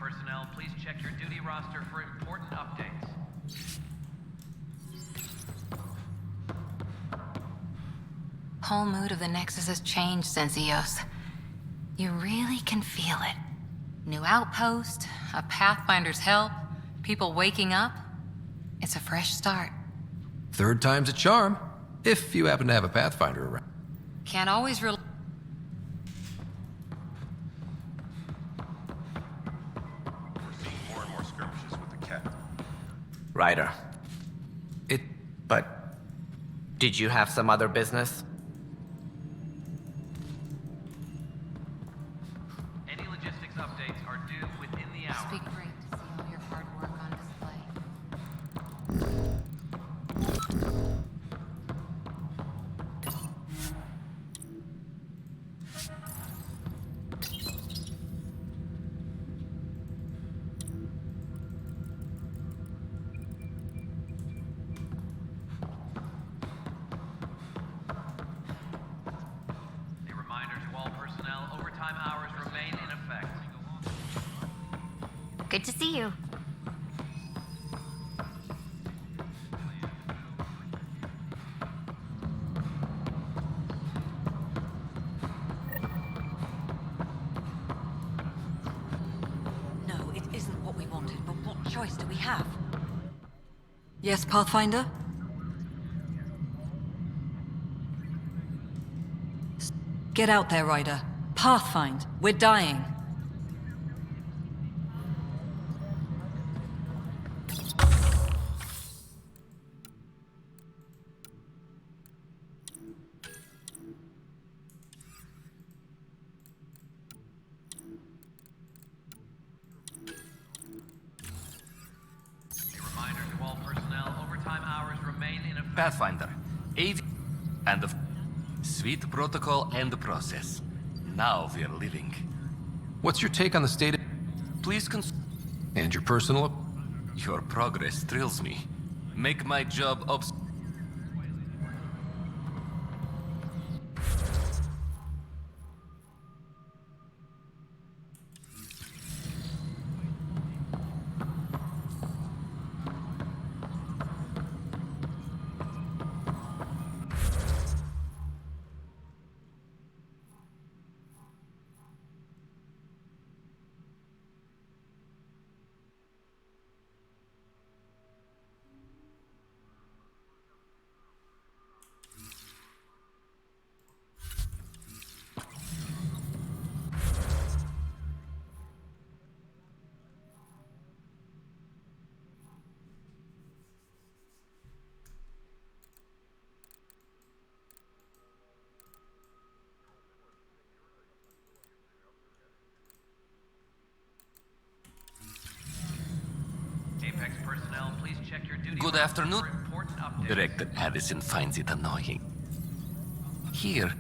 personnel, please check your duty roster for important updates. Whole mood of the Nexus has changed since EOS. You really can feel it. New outpost, a Pathfinder's help, people waking up. It's a fresh start. Third time's a charm, if you happen to have a Pathfinder around. Can't always rely. We're seeing more and more skirmishes with the cat. Ryder, But did you have some other business? Any logistics updates are due within the Must hour. be great to see all your hard work on display. A reminder to all personnel, overtime hours remain in effect. Good to see you. No, it isn't what we wanted, but what choice do we have? Yes, Pathfinder? Get out there, Ryder. Pathfind. We're dying. A reminder to all personnel, overtime hours remain in effect. Pathfinder, AV, and the sweet protocol and the process. Now we're living. what's your take on the state of... Please and your personal... Your progress thrills me. Make my job Apex personnel, please check your duty Good roster afternoon. for important updates. Director Addison finds it annoying. Here.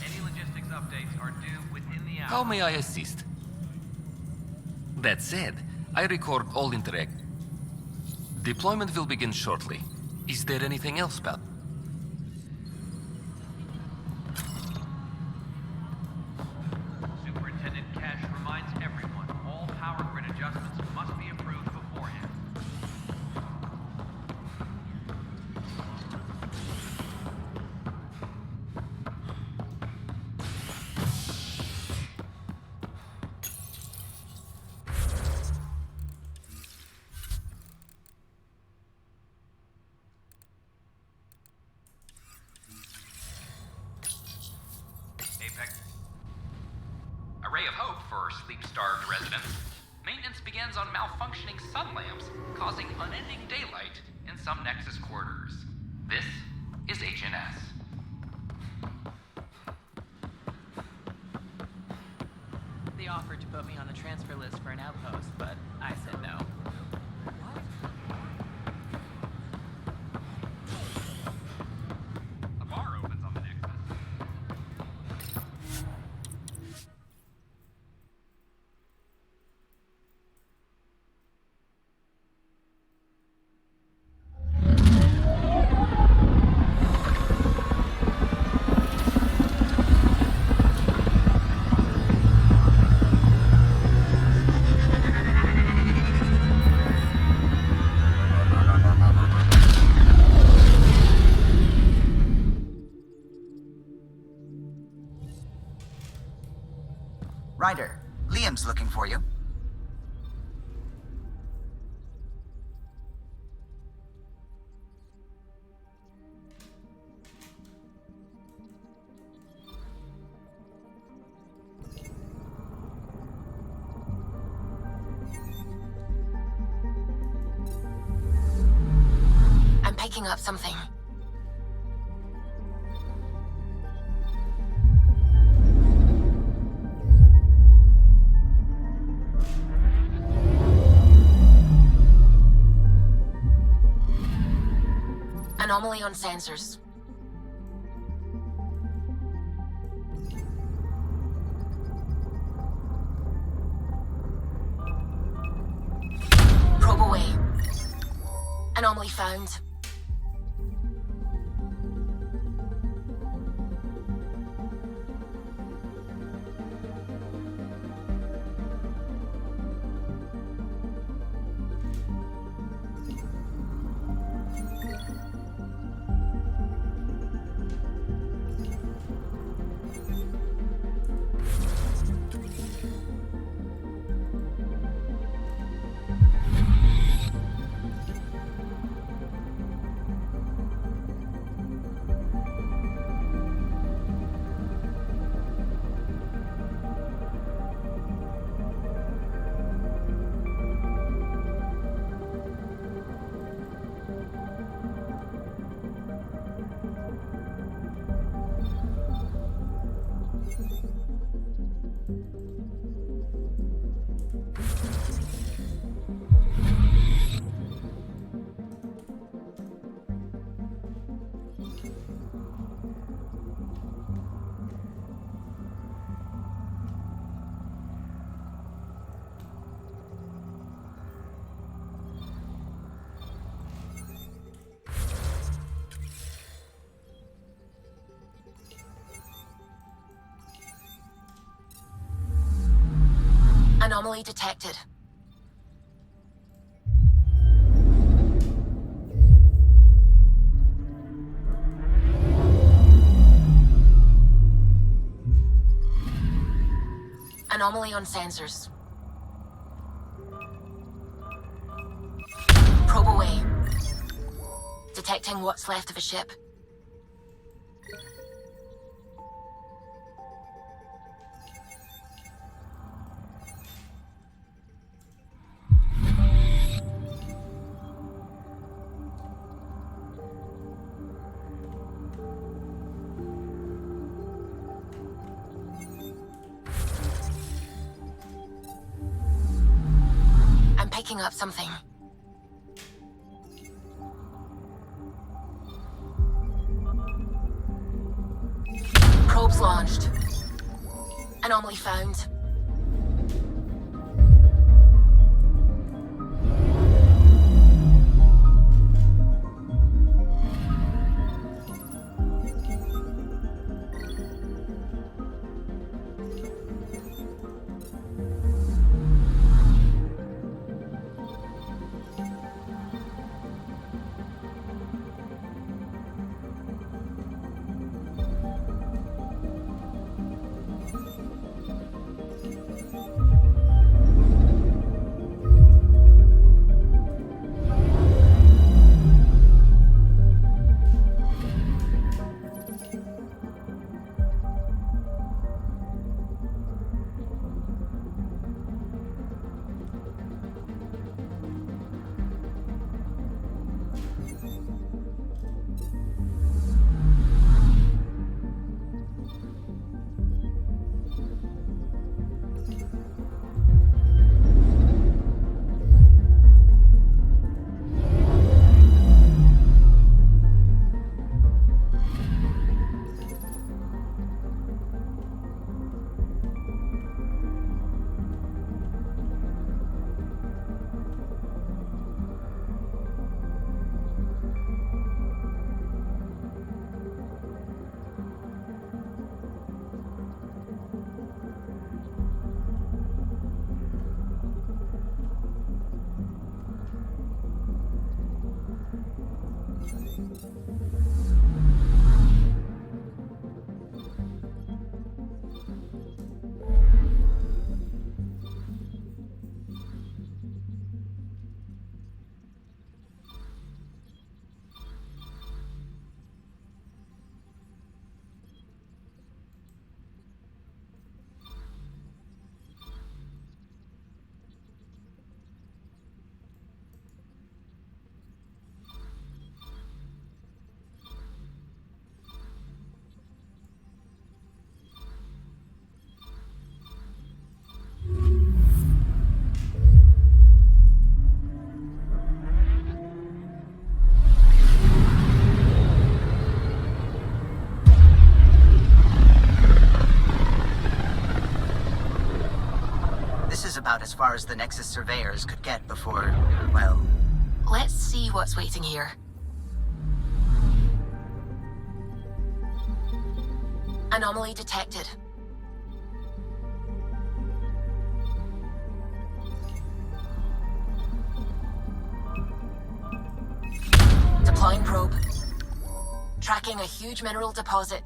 Any logistics updates are due within the hour. How may I assist? That said, I record all interact. Deployment will begin shortly. Is there anything else, Pat? Superintendent Cash reminds everyone, all power grid adjustments must be approved beforehand. Apex. A ray of hope for sleep-starved residents. Maintenance begins on malfunctioning sun lamps, causing unending daylight in some Nexus quarters. This is HNS. They offered to put me on the transfer list for an outpost, but I said no. Tim's looking for you. I'm picking up something. Anomaly on sensors. Probe away. Anomaly found. Anomaly detected. Anomaly on sensors. Probe away. Detecting what's left of a ship. I'm picking up something. Probes launched. Anomaly found. is about as far as the Nexus surveyors could get before, well... Let's see what's waiting here. Anomaly detected. Deploying probe. Tracking a huge mineral deposit.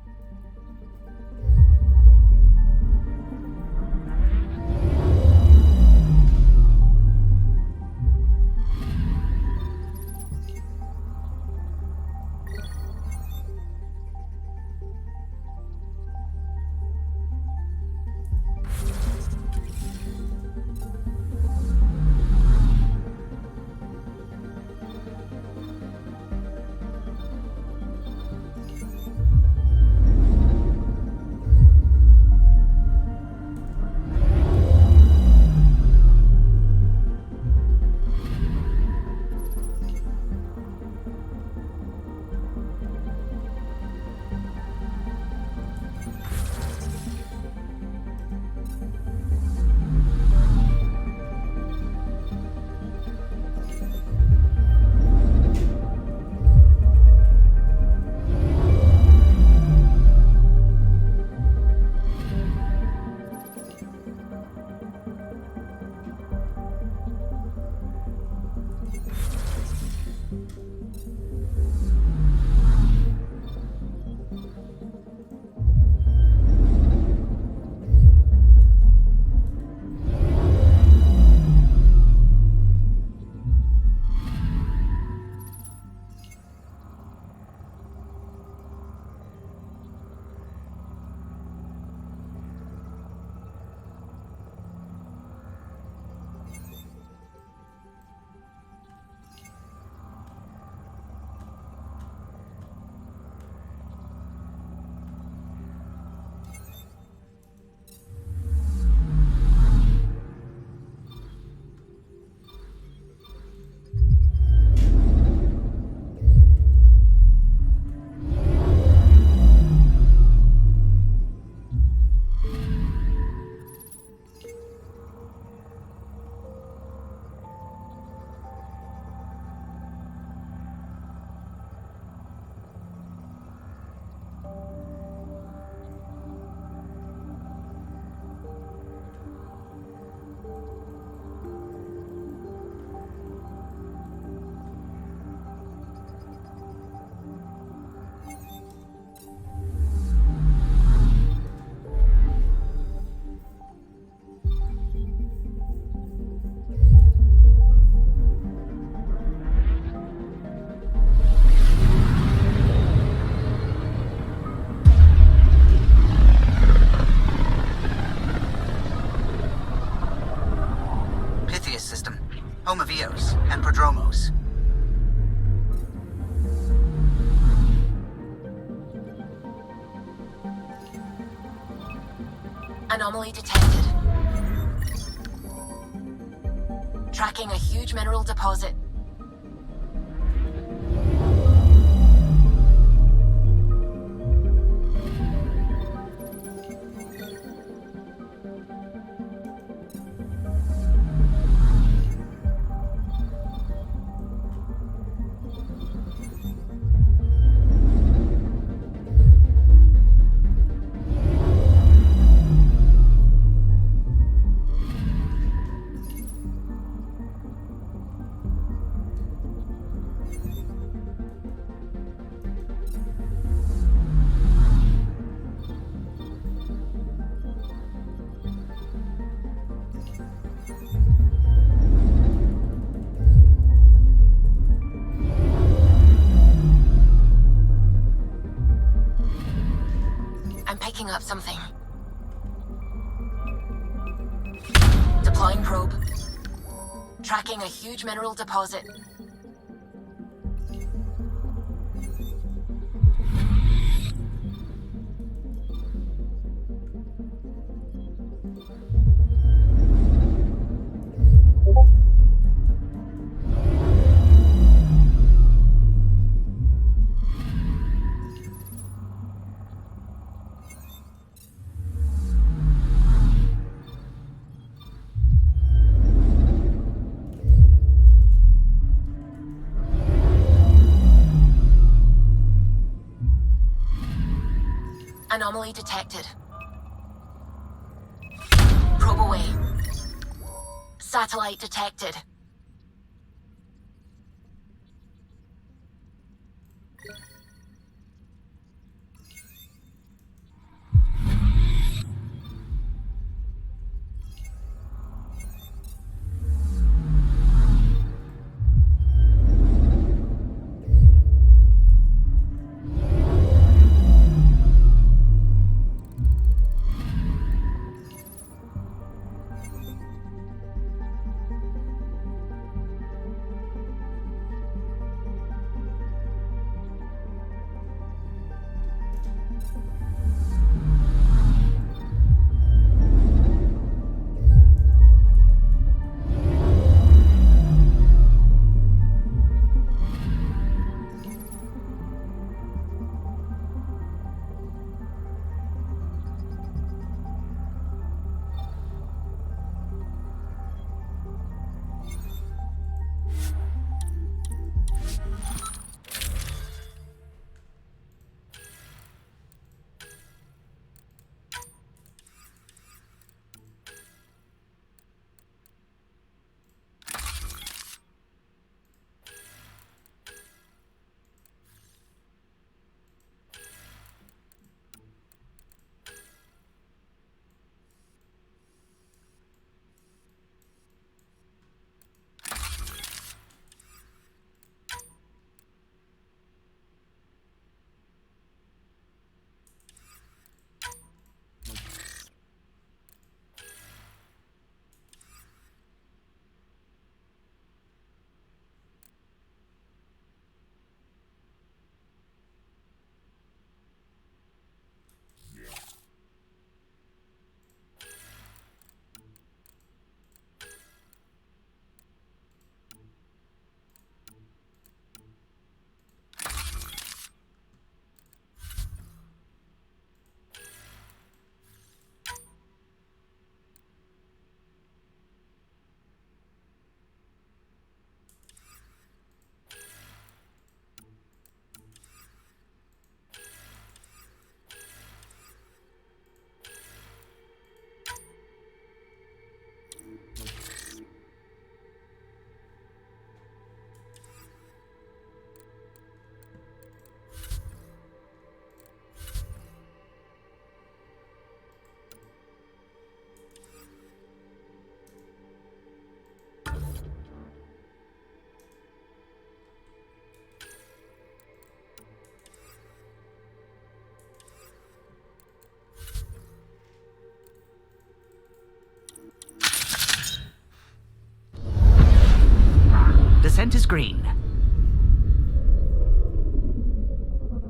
home of Eos and Prodromos. Anomaly detected. Tracking a huge mineral deposit. I'm picking up something. Deploying probe. Tracking a huge mineral deposit. Anomaly detected. Probe away. Satellite detected. Descent is green.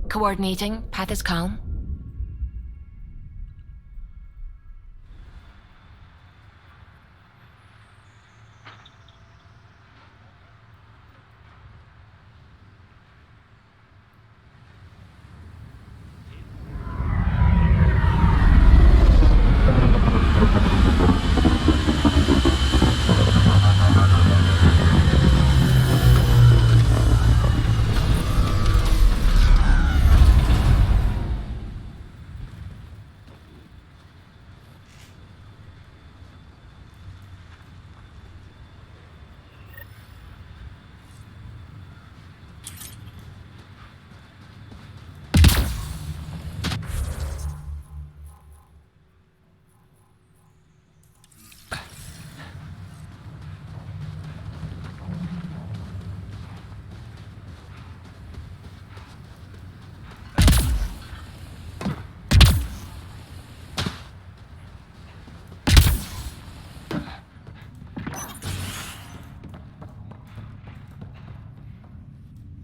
Coordinating. Path is calm.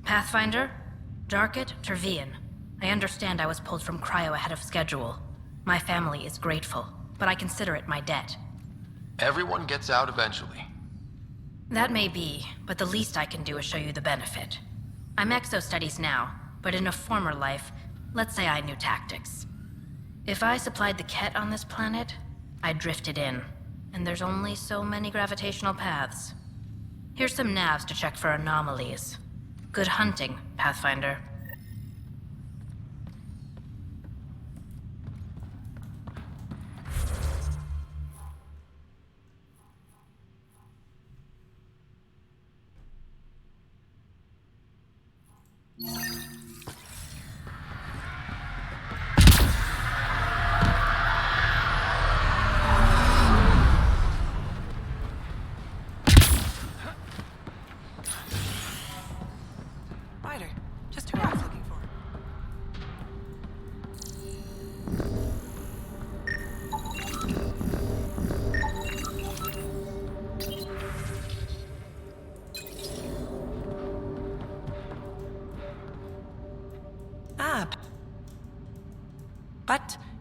Pathfinder? Darket, Tervian. I understand I was pulled from cryo ahead of schedule. My family is grateful, but I consider it my debt. Everyone gets out eventually. That may be, but the least I can do is show you the benefit. I'm exo-studies now, but in a former life, let's say I knew tactics. If I supplied the Ket on this planet, I drifted in, and there's only so many gravitational paths. Here's some navs to check for anomalies. Good hunting, Pathfinder.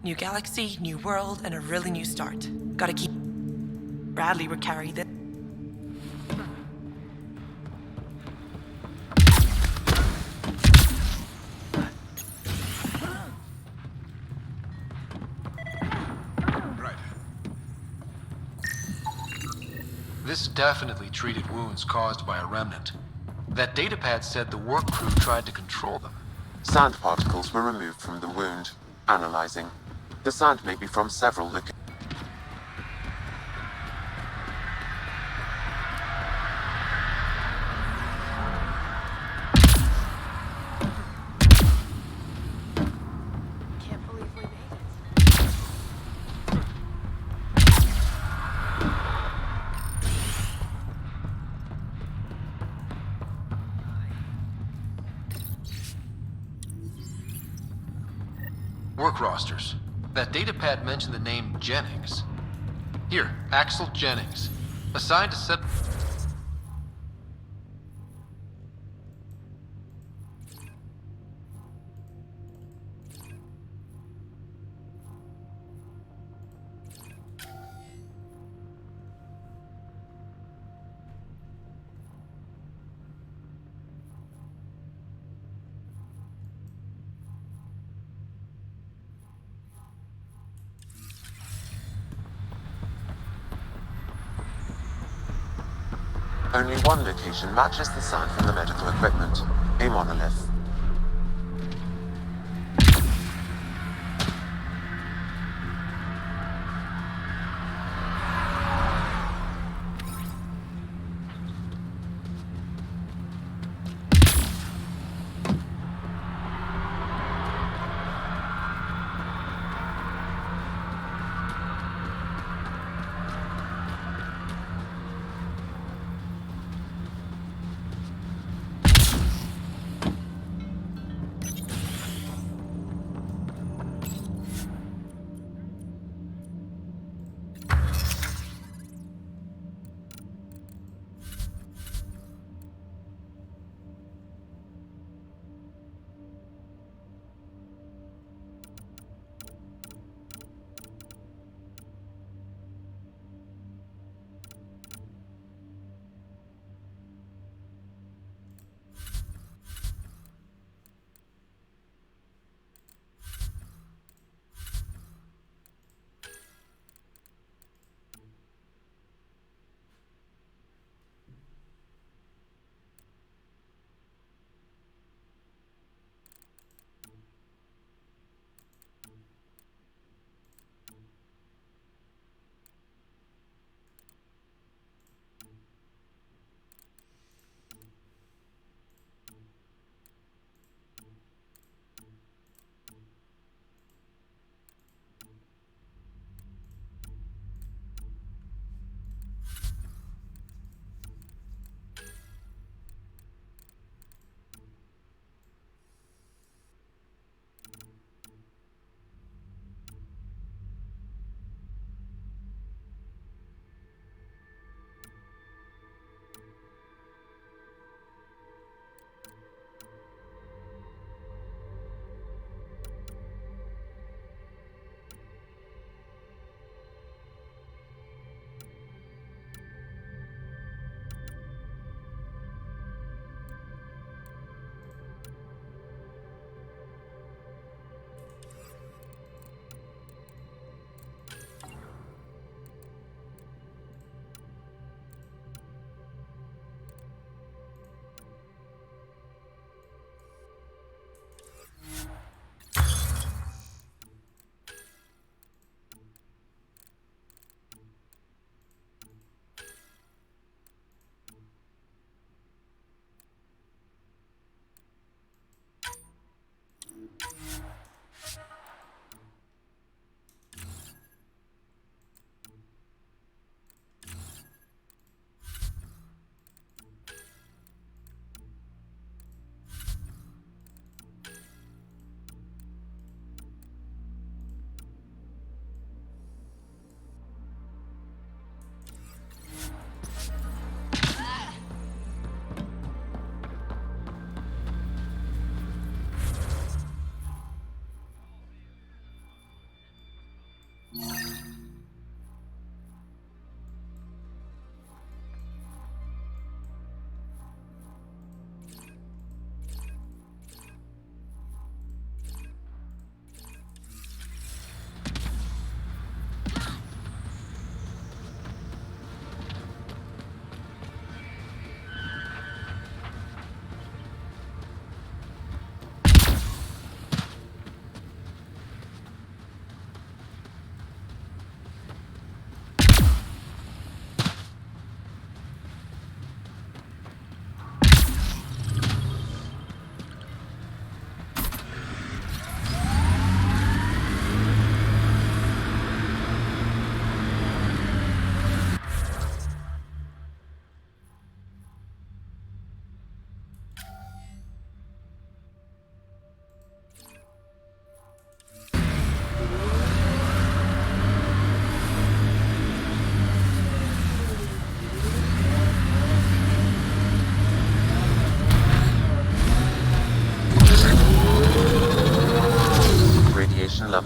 New galaxy, new world, and a really new start. Gotta keep... Bradley would carry this. Right. This definitely treated wounds caused by a remnant. That datapad said the work crew tried to control them. Sand particles were removed from the wound. Analyzing. The sand may be from several locations. Can't believe we made it. Work rosters. That datapad mentioned the name Jennings. Here, Axel Jennings. Assigned to set... Only one location matches the sand from the medical equipment. A monolith.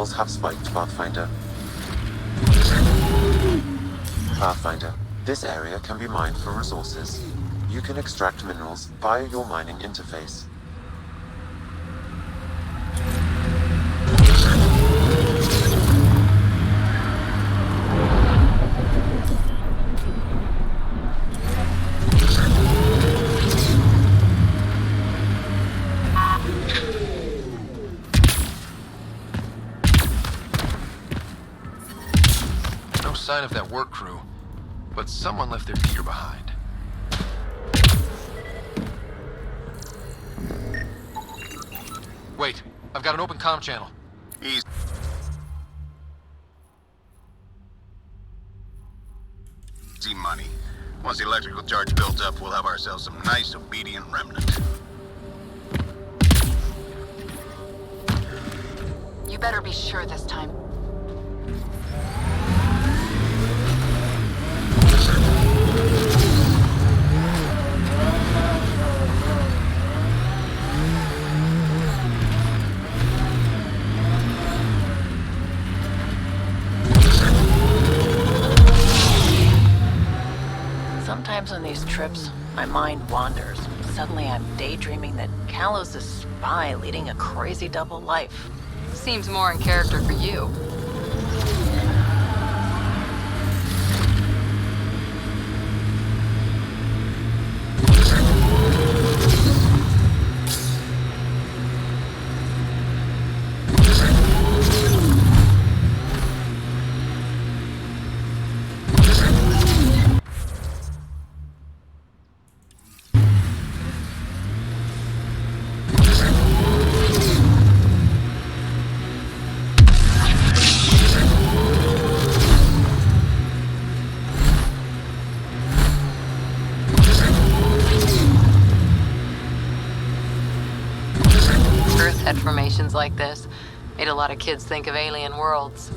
levels have spiked, Pathfinder. Pathfinder, this area can be mined for resources. You can extract minerals via your mining interface. No sign of that work crew, but someone left their gear behind. Wait, I've got an open comm channel. Easy money. Once the electrical charge builds up, we'll have ourselves some nice, obedient remnant. You better be sure this time. Sometimes on these trips, my mind wanders. Suddenly I'm daydreaming that Callow's a spy leading a crazy double life. Seems more in character for you. Earth had formations like this. Made a lot of kids think of alien worlds.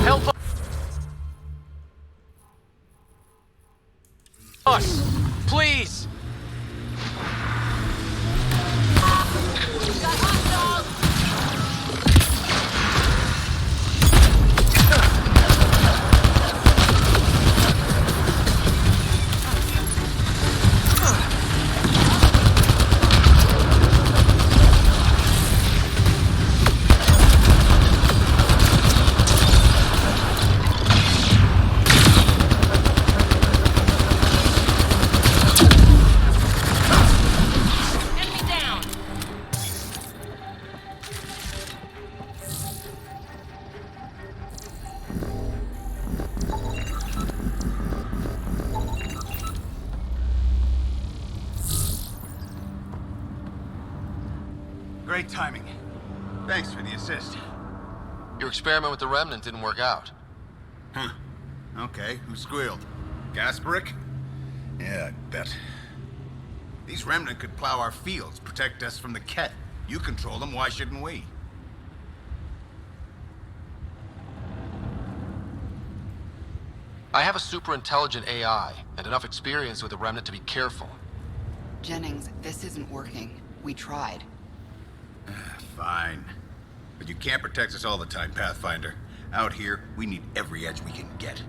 Help us! Please! Great timing. Thanks for the assist. Your experiment with the remnant didn't work out. Huh. Okay, who squealed? Gasparic? Yeah, I bet. These remnant could plow our fields, protect us from the Ket. You control them, why shouldn't we? I have a super intelligent AI and enough experience with the remnant to be careful. Jennings, this isn't working. We tried. Fine. But you can't protect us all the time, Pathfinder. Out here, we need every edge we can get.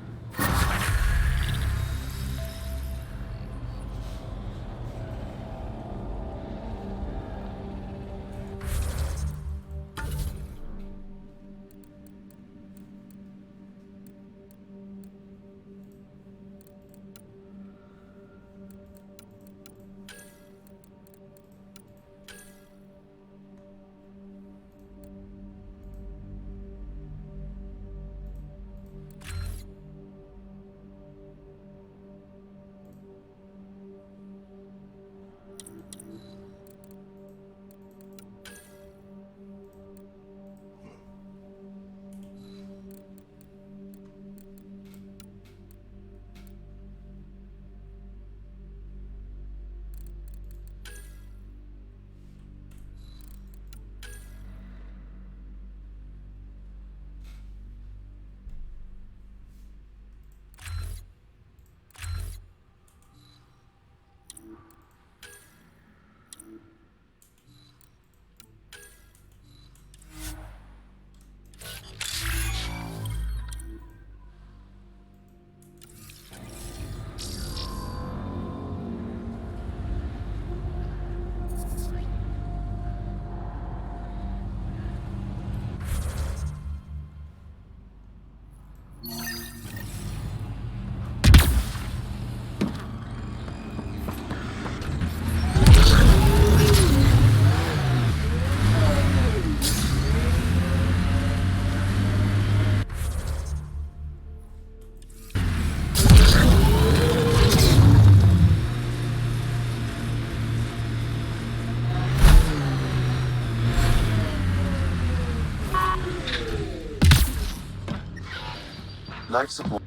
Life support.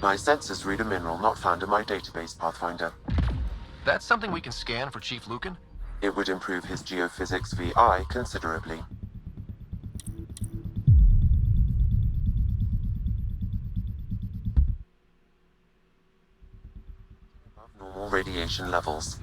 My sensors read a mineral not found in my database, Pathfinder. That's something we can scan for Chief Lucan? It would improve his geophysics VI considerably. Normal radiation levels.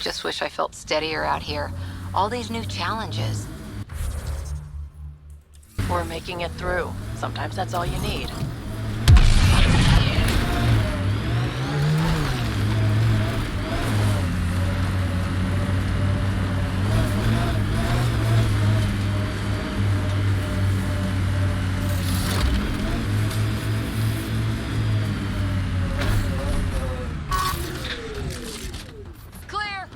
Just wish I felt steadier out here. All these new challenges. We're making it through. Sometimes that's all you need. Clear!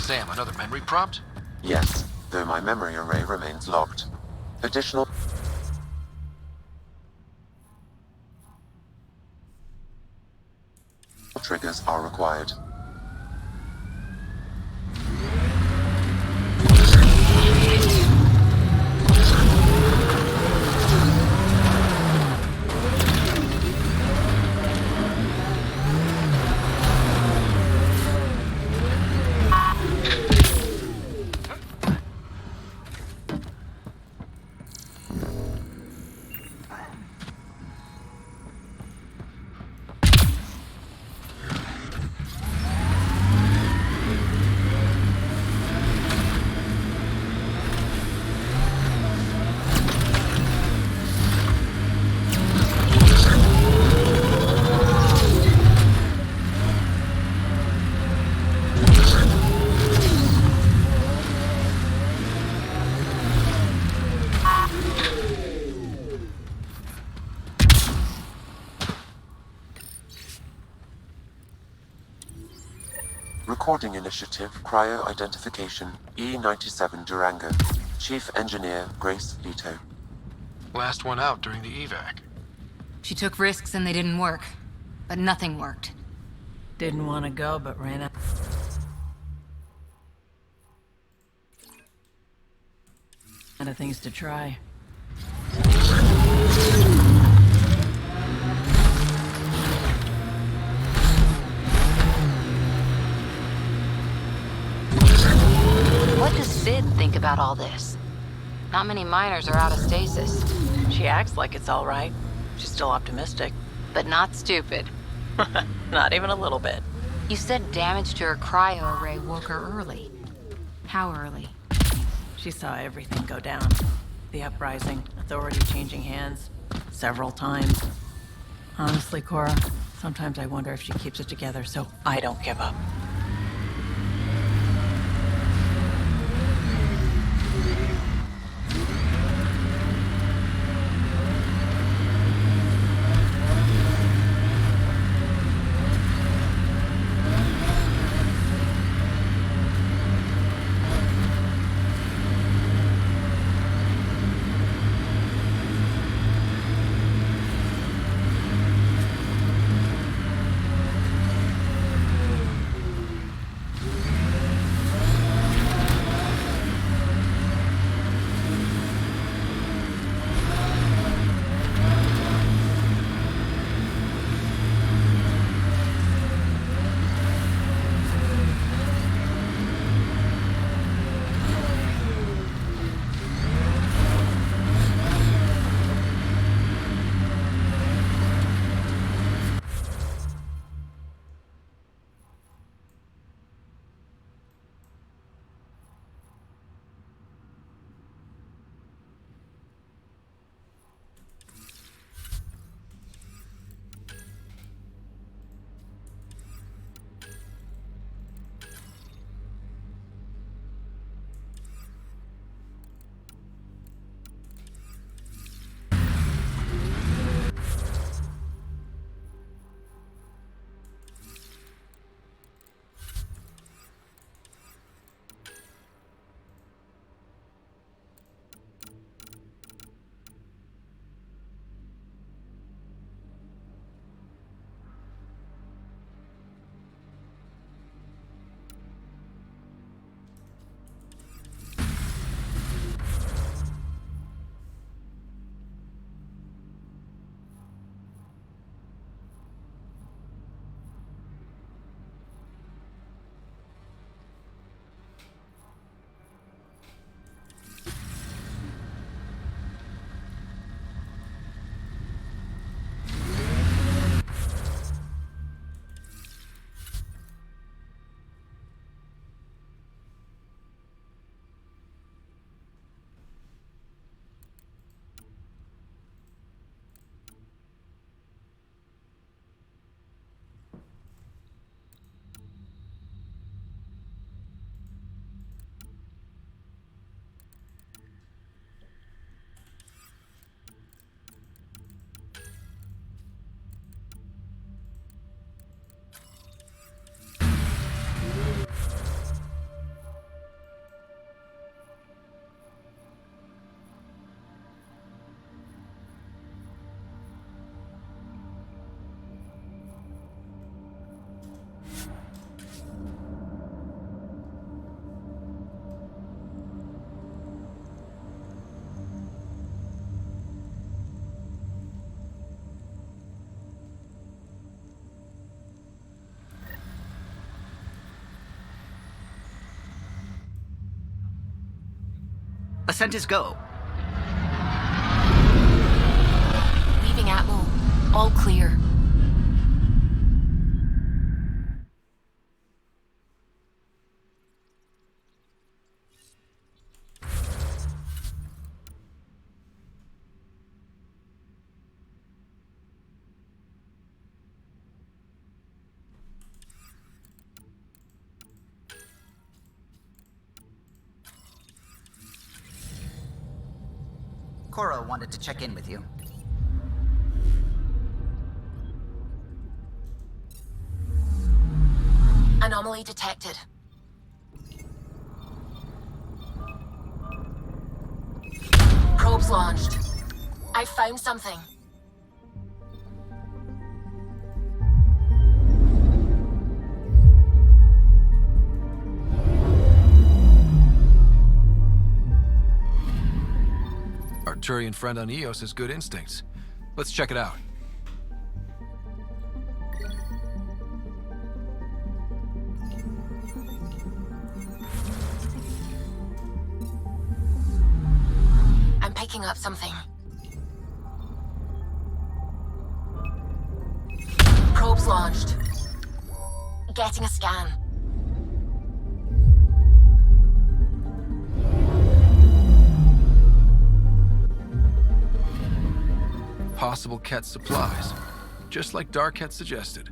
Sam, another memory prompt? Yes, though my memory array remains locked. Additional triggers are required. Recording Initiative Cryo Identification E97 Durango. Chief Engineer Grace Leto. Last one out during the evac. She took risks and they didn't work. But nothing worked. Didn't want to go, but ran out. Out of things to try. What does Sid think about all this? Not many miners are out of stasis. She acts like it's all right. She's still optimistic. But not stupid. Not even a little bit. You said damage to her cryo array woke her early. How early? She saw everything go down. The uprising, authority changing hands, several times. Honestly, Cora, sometimes I wonder if she keeps it together so I don't give up. Ascent is go. Leaving Atmo. All clear. Cora wanted to check in with you. Anomaly detected. Probes launched. I found something. Arturian friend on Eos has good instincts. Let's check it out. I'm picking up something. Probes launched. Getting a scan. Possible Ket supplies, just like Dark had suggested.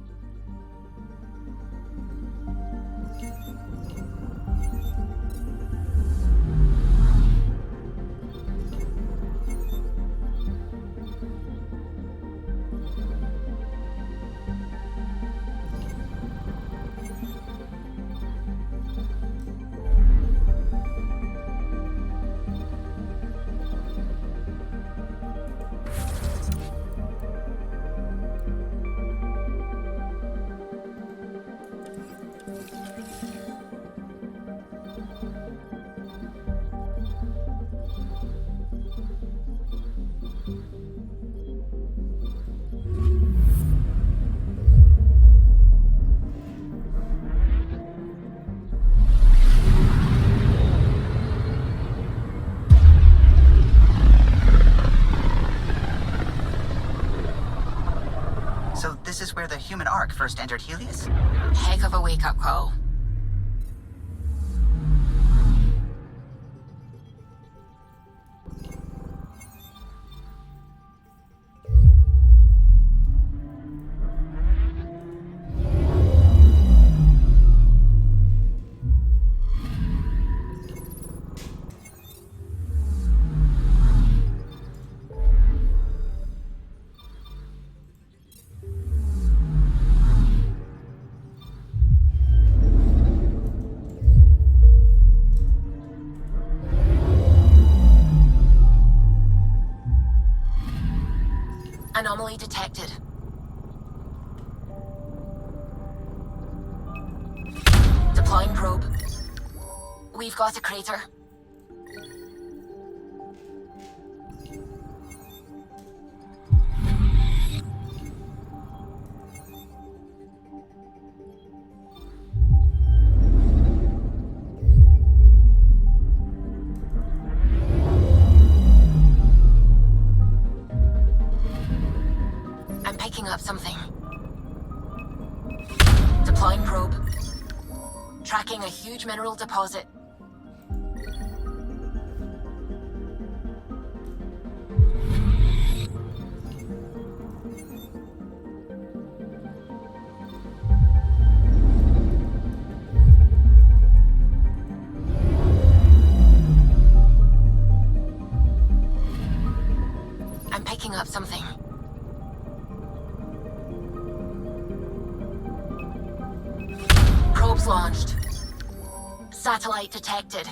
So this is where the human Ark first entered Helios? Heck of a wake-up call. Anomaly detected. Deploying probe. We've got a crater. I'm picking up something. Deploying probe. Tracking a huge mineral deposit. I'm picking up something. Probes launched. Satellite detected.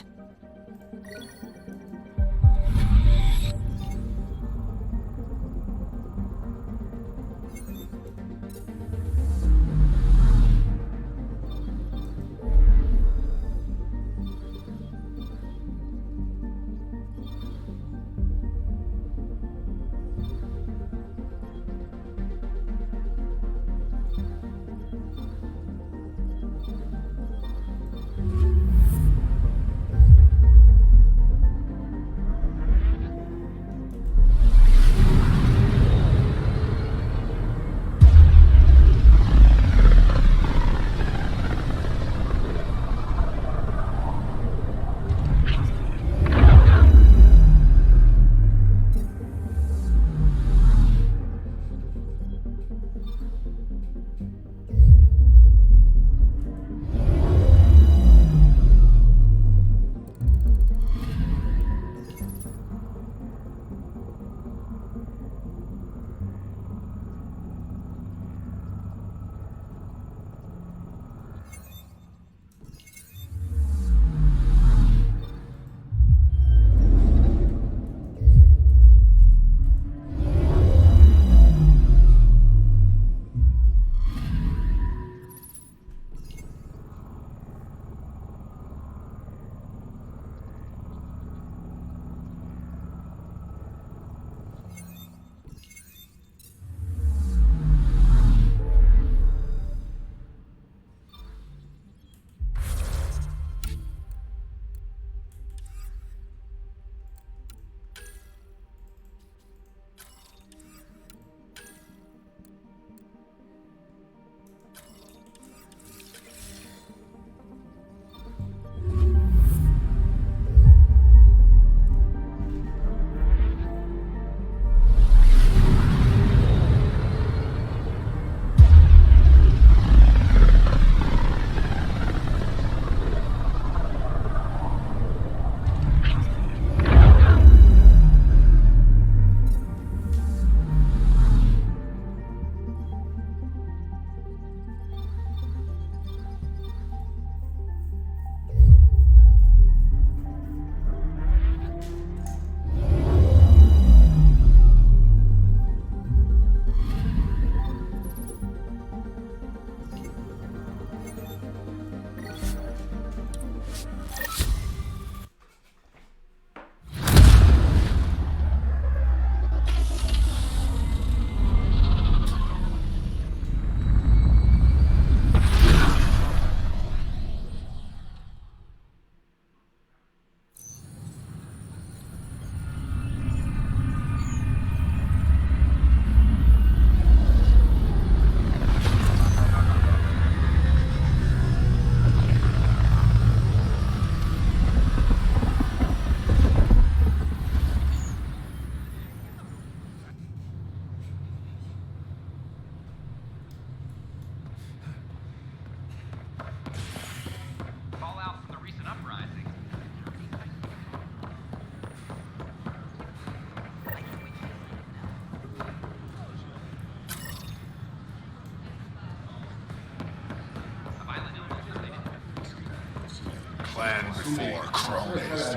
4 cronies.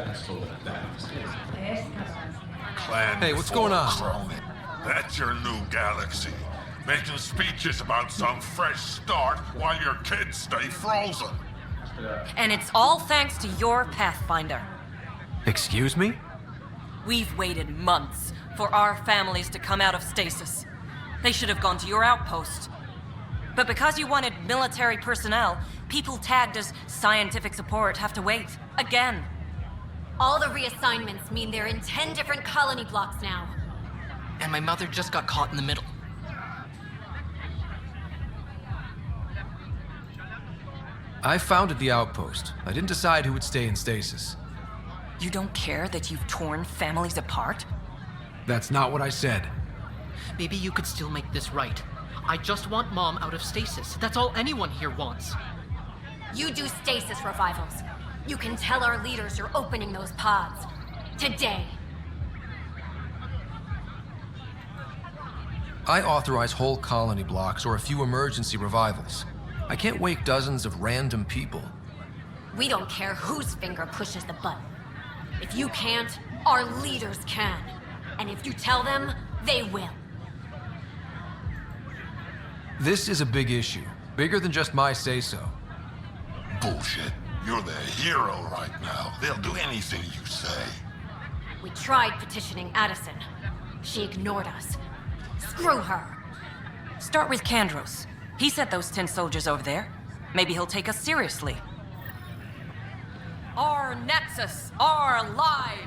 Clan Hey, what's going on? Crony. That's your new galaxy. Making speeches about some fresh start while your kids stay frozen. And it's all thanks to your Pathfinder. Excuse me? We've waited months for our families to come out of stasis. They should have gone to your outpost. But because you wanted military personnel, people tagged as scientific support have to wait. Again. All the reassignments mean they're in 10 different colony blocks now. And my mother just got caught in the middle. I founded the outpost. I didn't decide who would stay in stasis. You don't care that you've torn families apart? That's not what I said. Maybe you could still make this right. I just want Mom out of stasis. That's all anyone here wants. You do stasis revivals. You can tell our leaders you're opening those pods. Today. I authorize whole colony blocks or a few emergency revivals. I can't wake dozens of random people. We don't care whose finger pushes the button. If you can't, our leaders can. And if you tell them, they will. This is a big issue. Bigger than just my say-so. Bullshit. You're the hero right now. They'll do anything you say. We tried petitioning Addison. She ignored us. Screw her. Start with Kandros. He sent those 10 soldiers over there. Maybe he'll take us seriously. Our Nexus, our lives!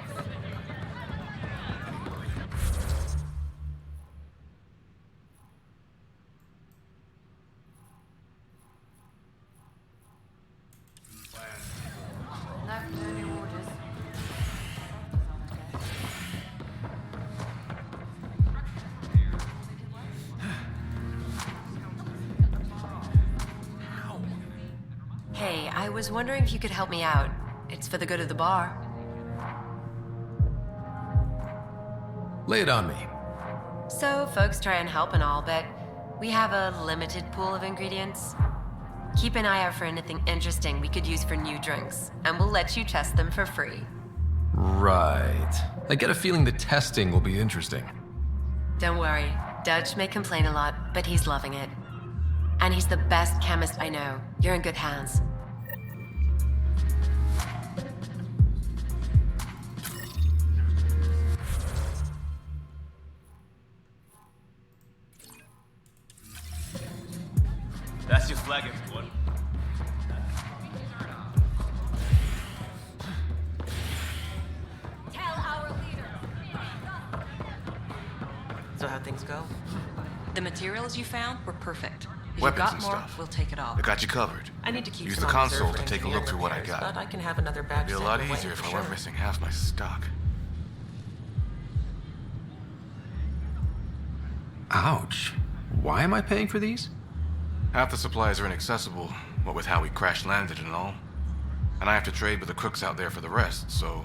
Hey, I was wondering if you could help me out. It's for the good of the bar. Lay it on me. So, folks try and help and all, but we have a limited pool of ingredients. Keep an eye out for anything interesting we could use for new drinks, and we'll let you test them for free. Right. I get a feeling the testing will be interesting. Don't worry, Dutch may complain a lot, but he's loving it. And he's the best chemist I know. You're in good hands. That's your flag, everyone. Tell our leader. So how'd things go? The materials you found were perfect. If Weapons you got and more, stuff. we'll take it all. I got you covered. I need to keep Use some the on reserve console for to take a engineering look through what I repairs, got. But I can have another batch. It'd be a sent lot your way easier if for I weren't sure. missing half my stock. Ouch. Why am I paying for these? Half the supplies are inaccessible, what with how we crash landed and all. And I have to trade with the crooks out there for the rest, so...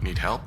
Need help?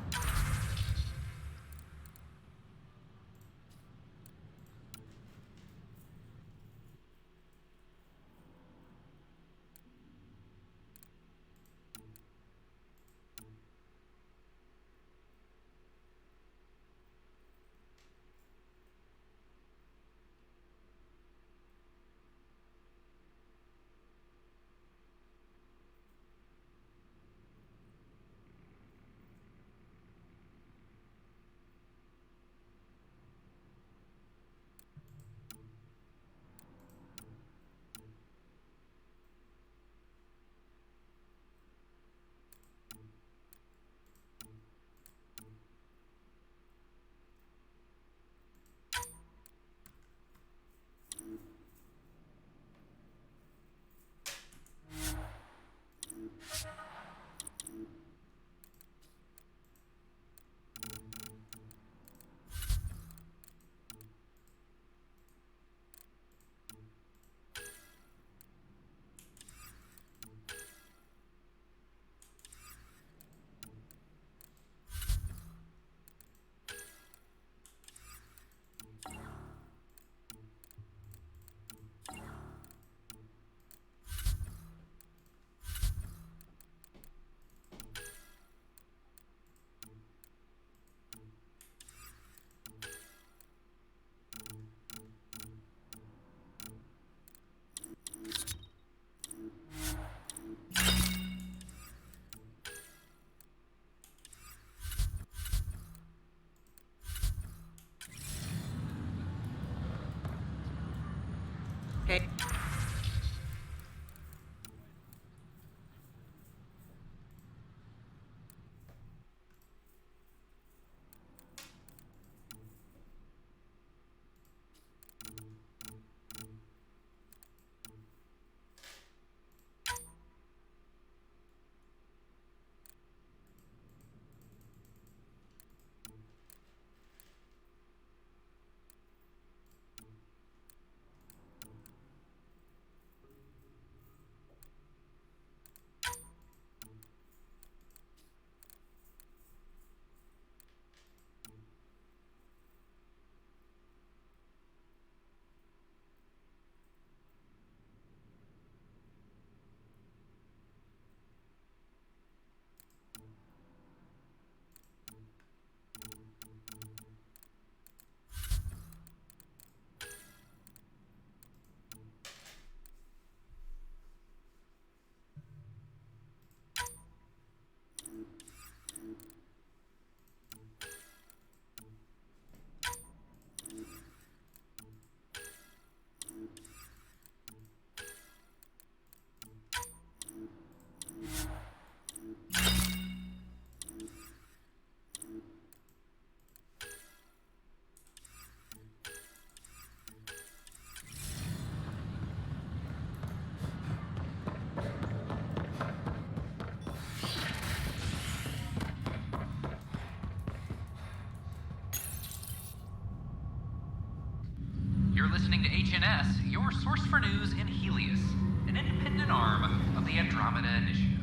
source for news in Helios, an independent arm of the Andromeda Initiative.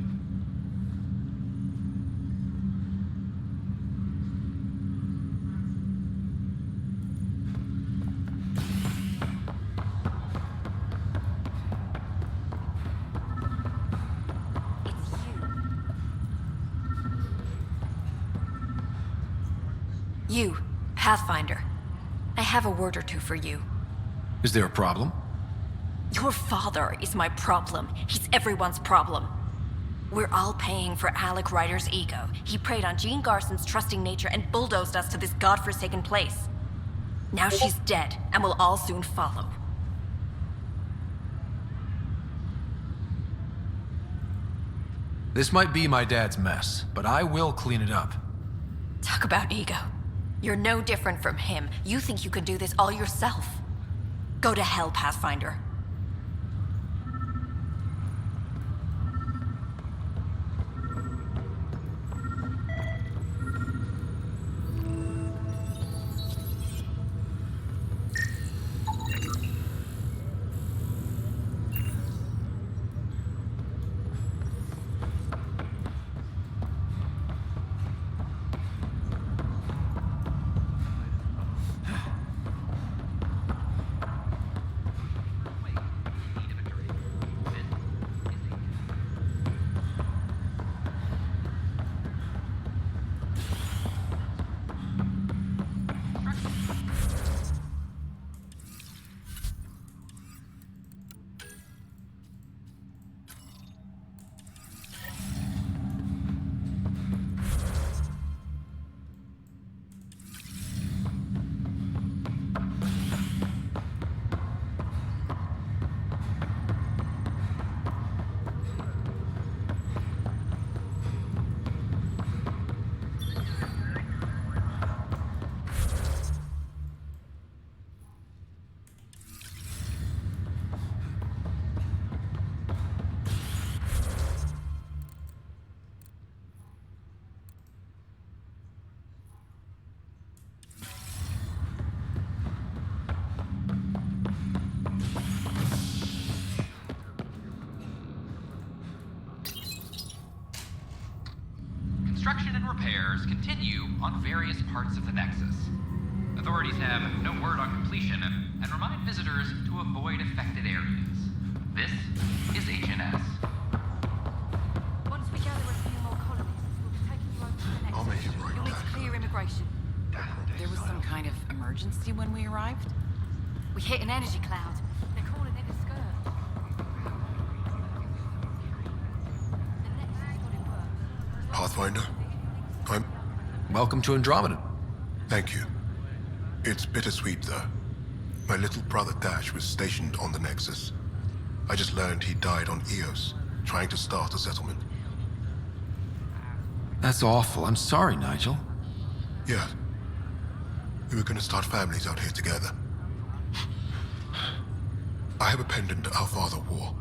You, Pathfinder. I have a word or two for you. Is there a problem? Your father is my problem. He's everyone's problem. We're all paying for Alec Ryder's ego. He preyed on Jean Garson's trusting nature and bulldozed us to this godforsaken place. Now she's dead, and we'll all soon follow. This might be my dad's mess, but I will clean it up. Talk about ego. You're no different from him. You think you can do this all yourself. Go to hell, Pathfinder. Construction and repairs continue on various parts of the Nexus. Authorities have no word on completion and remind visitors to avoid affected areas. This is HNS. Once we gather a few more colonists, we'll be taking you over to the next. I'll make it right You'll need to clear immigration. There was some kind of emergency when we arrived? We hit an energy cloud. They're calling it a skirt. The Nexus got it worse. Pathfinder, Welcome to Andromeda. Thank you. It's bittersweet, though. My little brother Dash was stationed on the Nexus. I just learned he died on Eos, trying to start a settlement. That's awful. I'm sorry, Nigel. Yeah. We were gonna start families out here together. I have a pendant our father wore.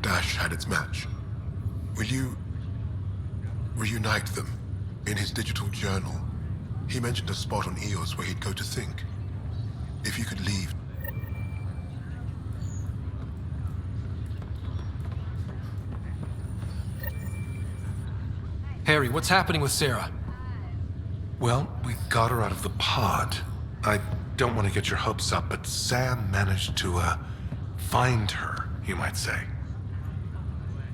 Dash had its match. Will you reunite them? In his digital journal, he mentioned a spot on Eos where he'd go to think. If you could leave. Harry, what's happening with Sarah? Well, we got her out of the pod. I don't want to get your hopes up, but Sam managed to, find her, you might say.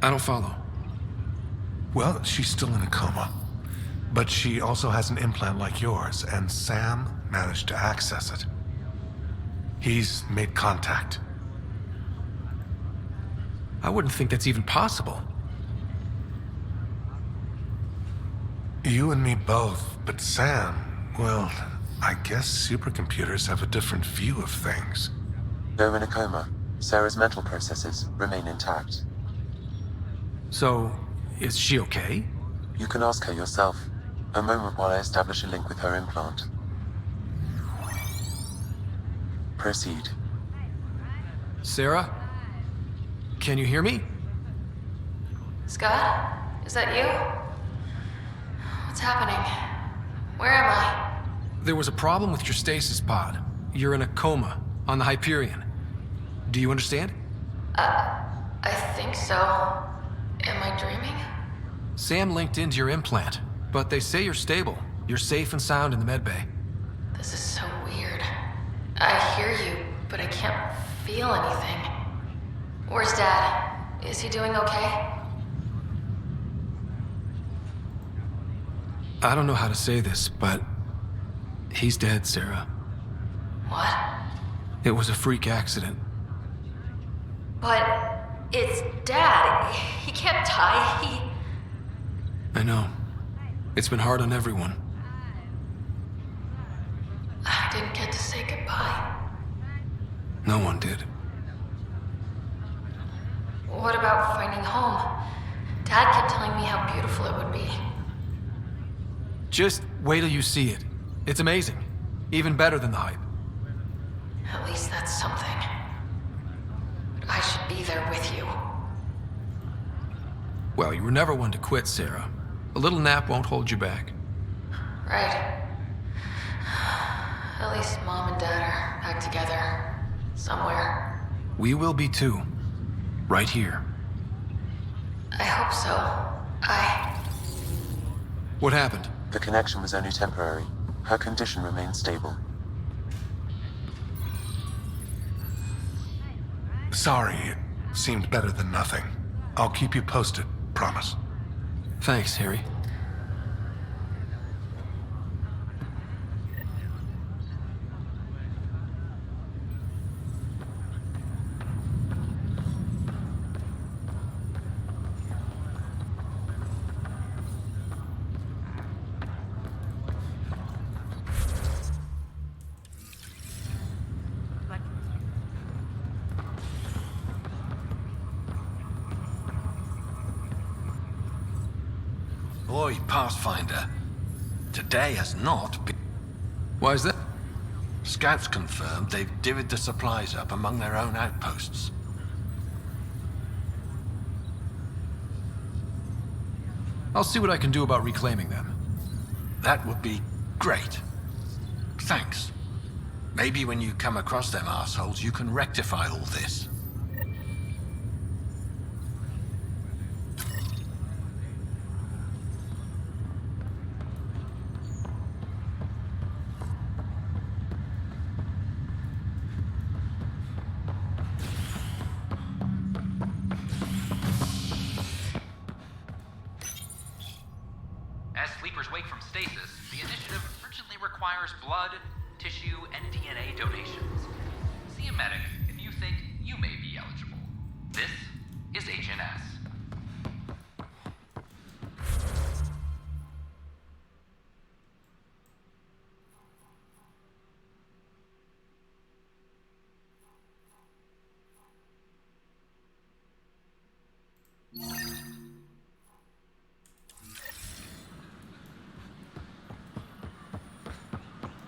I don't follow. Well, she's still in a coma. But she also has an implant like yours, and Sam managed to access it. He's made contact. I wouldn't think that's even possible. You and me both, but Sam, well, I guess supercomputers have a different view of things. Though in a coma, Sarah's mental processes remain intact. So, is she okay? You can ask her yourself. A moment while I establish a link with her implant. Proceed. Sarah? Can you hear me? Scott? Is that you? What's happening? Where am I? There was a problem with your stasis pod. You're in a coma on the Hyperion. Do you understand? I think so. Am I dreaming? Sam linked into your implant, but they say you're stable. You're safe and sound in the medbay. This is so weird. I hear you, but I can't feel anything. Where's Dad? Is he doing okay? I don't know how to say this, but he's dead, Sarah. What? It was a freak accident. But it's Dad. He can't die. I know. It's been hard on everyone. I didn't get to say goodbye. No one did. What about finding home? Dad kept telling me how beautiful it would be. Just wait till you see it. It's amazing. Even better than the hype. At least that's something. But I should be there with you. Well, you were never one to quit, Sarah. A little nap won't hold you back. Right. At least Mom and Dad are back together. Somewhere. We will be too. Right here. I hope so. What happened? The connection was only temporary. Her condition remains stable. Sorry, it seemed better than nothing. I'll keep you posted, promise. Thanks, Harry. Boy, Pathfinder. Today has not been... Why is that? Scouts confirmed they've divvied the supplies up among their own outposts. I'll see what I can do about reclaiming them. That would be great. Thanks. Maybe when you come across them assholes, you can rectify all this. As sleepers wake from stasis, the initiative urgently requires blood, tissue, and DNA donations. See a medic if you think you may be eligible. This is Agent S.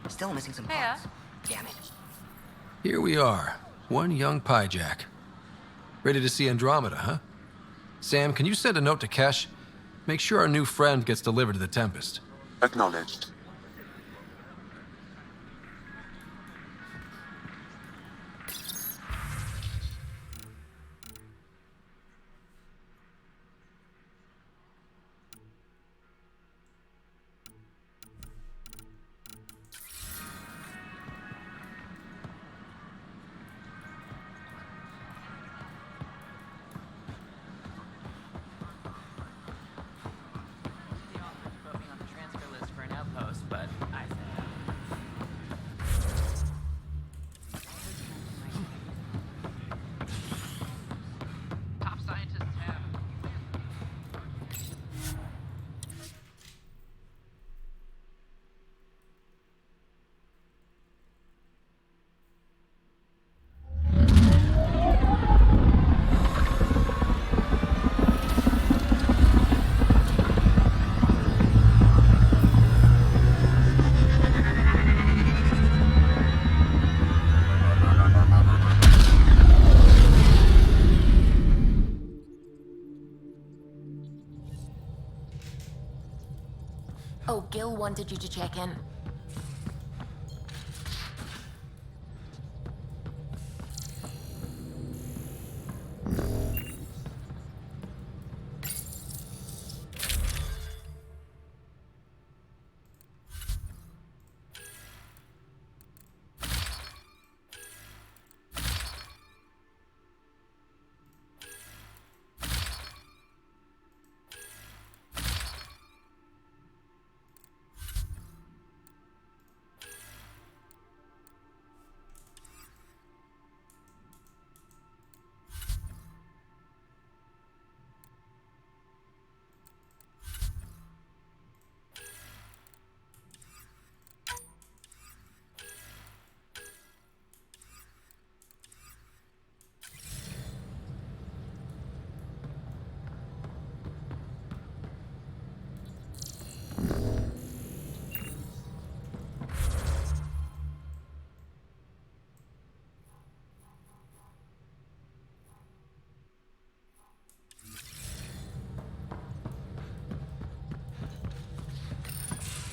Still missing some parts. Damn it. Here we are. One young pyjack. Ready to see Andromeda, huh? Sam, can you send a note to Kesh? Make sure our new friend gets delivered to the Tempest. Acknowledged. Top scientists have... Oh, Gil wanted you to check in.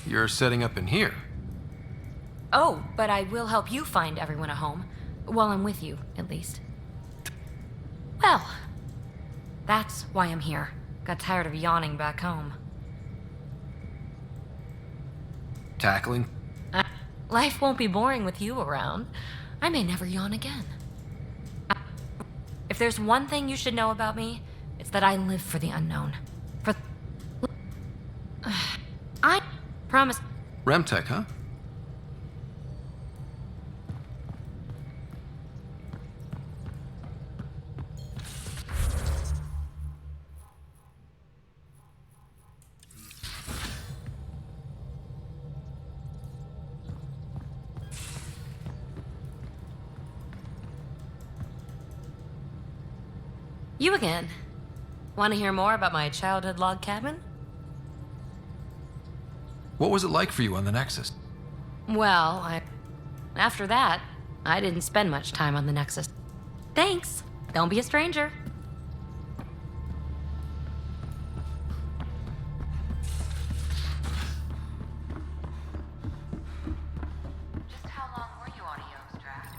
you're setting up in here. Oh, but I will help you find everyone a home. While I'm with you, at least. Well, that's why I'm here. Got tired of yawning back home. Tackling? Life won't be boring with you around. I may never yawn again. If there's one thing you should know about me, it's that I live for the unknown. I promise. Remtech, huh? You again. Want to hear more about my childhood log cabin? What was it like for you on the Nexus? Well, after that, I didn't spend much time on the Nexus. Thanks. Don't be a stranger. Just how long were you on Eos, Draft?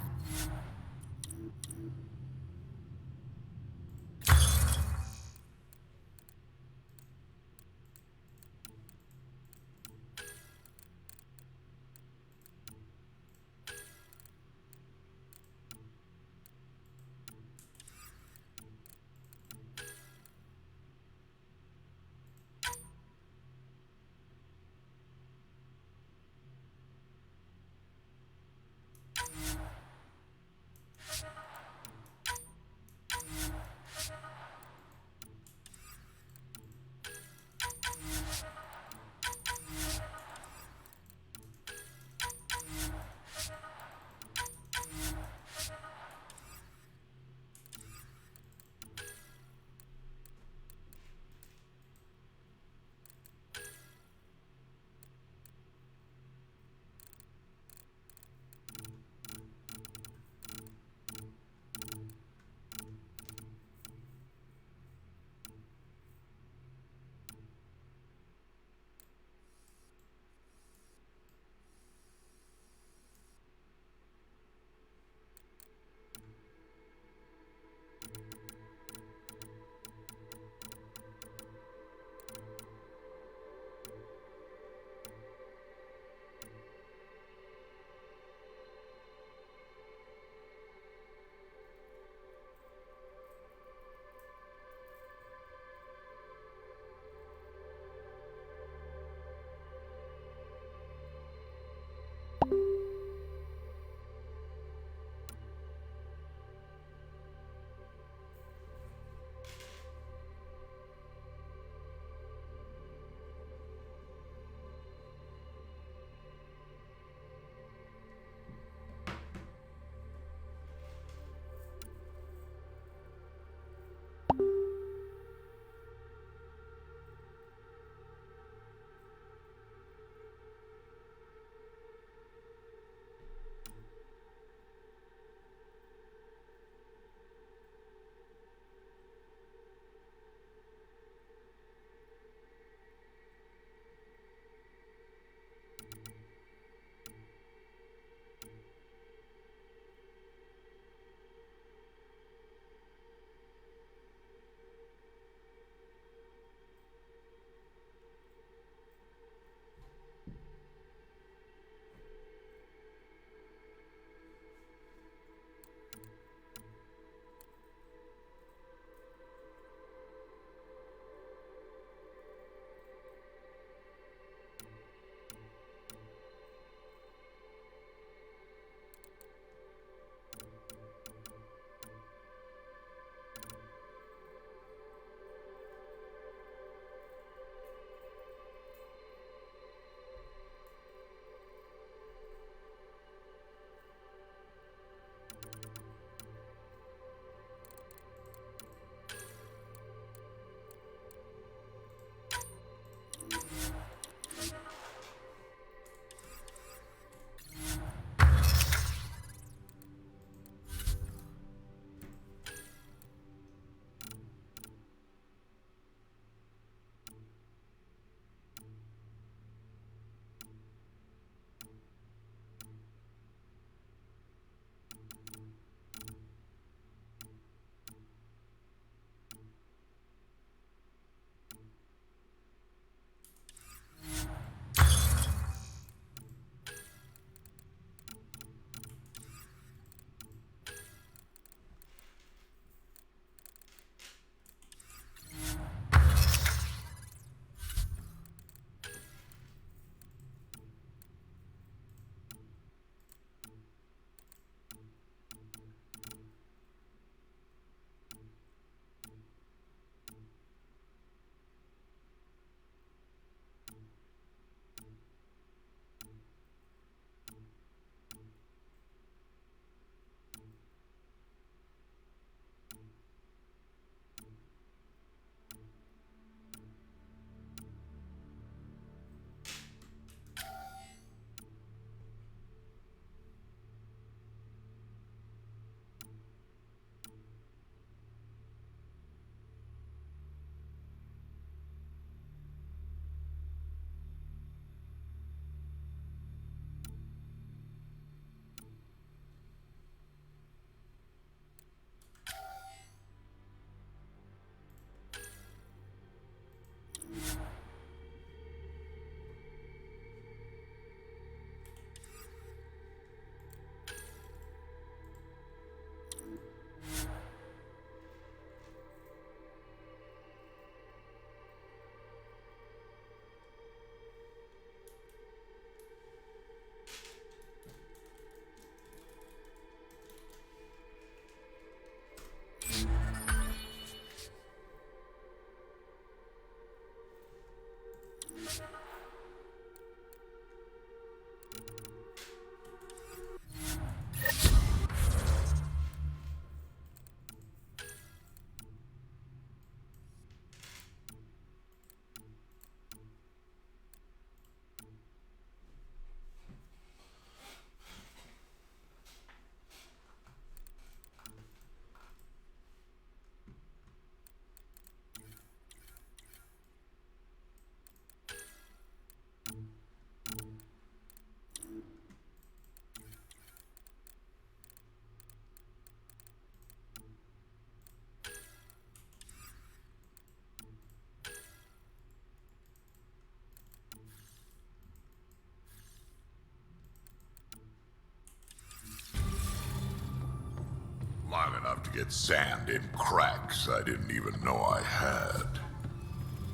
to get sand in cracks I didn't even know I had.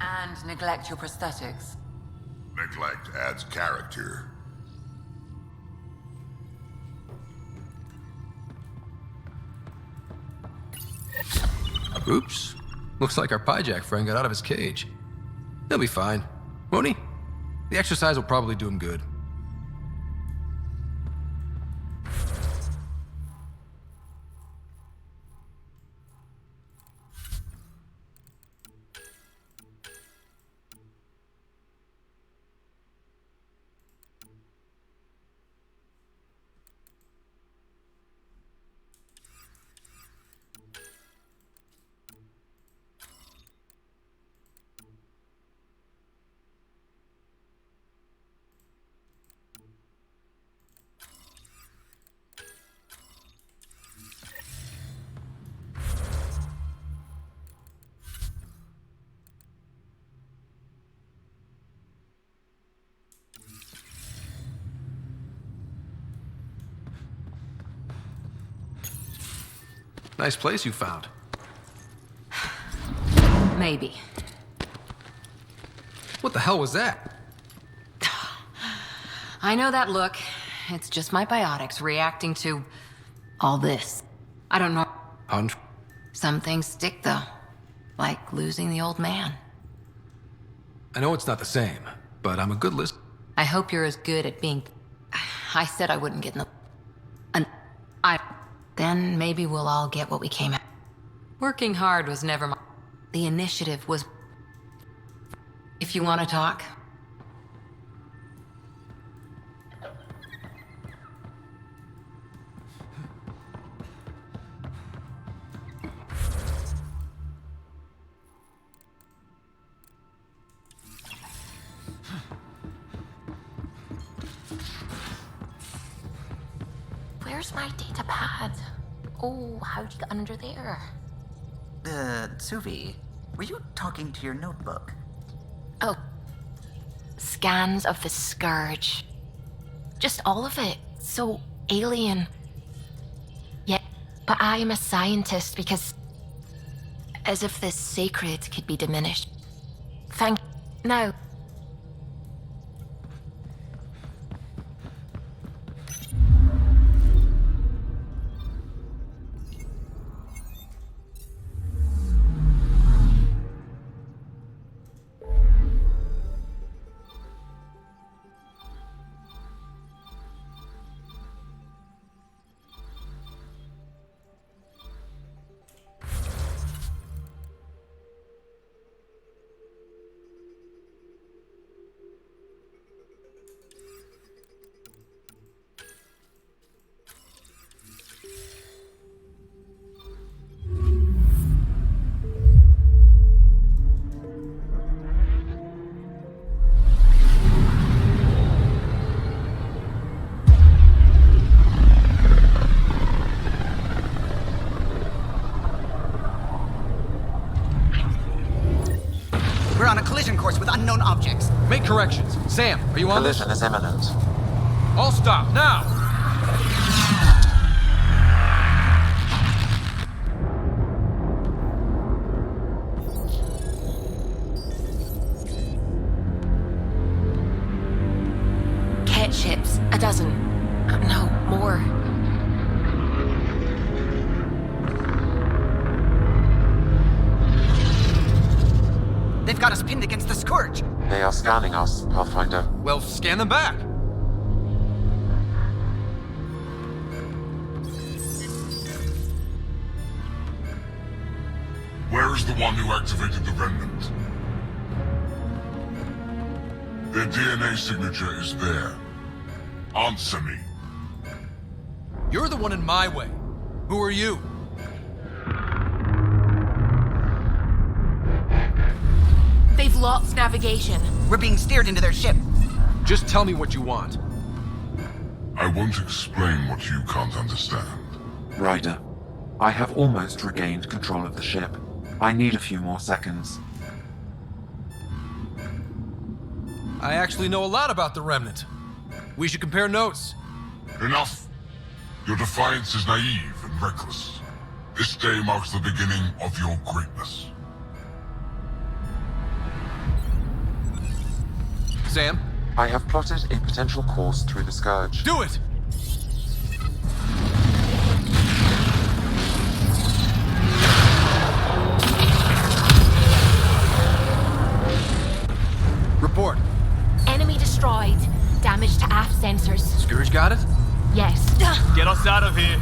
And neglect your prosthetics. Neglect adds character. Oops. Looks like our Pyjack friend got out of his cage. He'll be fine, won't he? The exercise will probably do him good. Nice place you found. Maybe. What the hell was that? I know that look. It's just my biotics reacting to all this. I don't know. Some things stick, though. Like losing the old man. I know it's not the same, but I'm a good listener. I hope you're as good at being... I said I wouldn't get in the... Then maybe we'll all get what we came at. Working hard was never my... The initiative was... If you want to talk. Where's my data pad? Oh, how'd you get under there? Suvi, were you talking to your notebook? Oh. Scans of the Scourge. Just all of it. So alien. Yeah, but I am a scientist because... As if the sacred could be diminished. Thank... Now... We're on a collision course with unknown objects. Make corrections. Sam, are you on this? Collision is imminent. All stop, now! Cat ships. A dozen. No, more. They've got us pinned against the Scourge. They are scanning us, Pathfinder. Well, scan them back. Where is the one who activated the remnant? Their DNA signature is there. Answer me. You're the one in my way. Who are you? They've lost navigation. We're being steered into their ship. Just tell me what you want. I won't explain what you can't understand. Ryder, I have almost regained control of the ship. I need a few more seconds. I actually know a lot about the Remnant. We should compare notes. Enough! Your defiance is naive and reckless. This day marks the beginning of your greatness. Sam? I have plotted a potential course through the Scourge. Do it! Report. Enemy destroyed. Damage to aft sensors. Scourge got it? Yes. Get us out of here.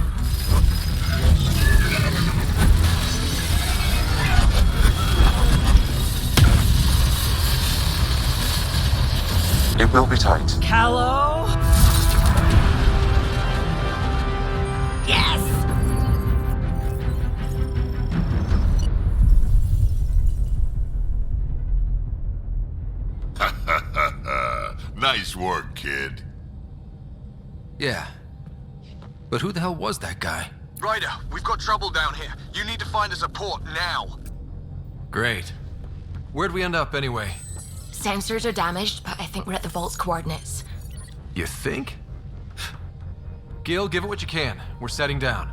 It will be tight. Callow? Yes! Nice work, kid. Yeah. But who the hell was that guy? Ryder, we've got trouble down here. You need to find us a port now. Great. Where'd we end up anyway? Sensors are damaged, but I think we're at the vault's coordinates. You think? Gil, give it what you can. We're setting down.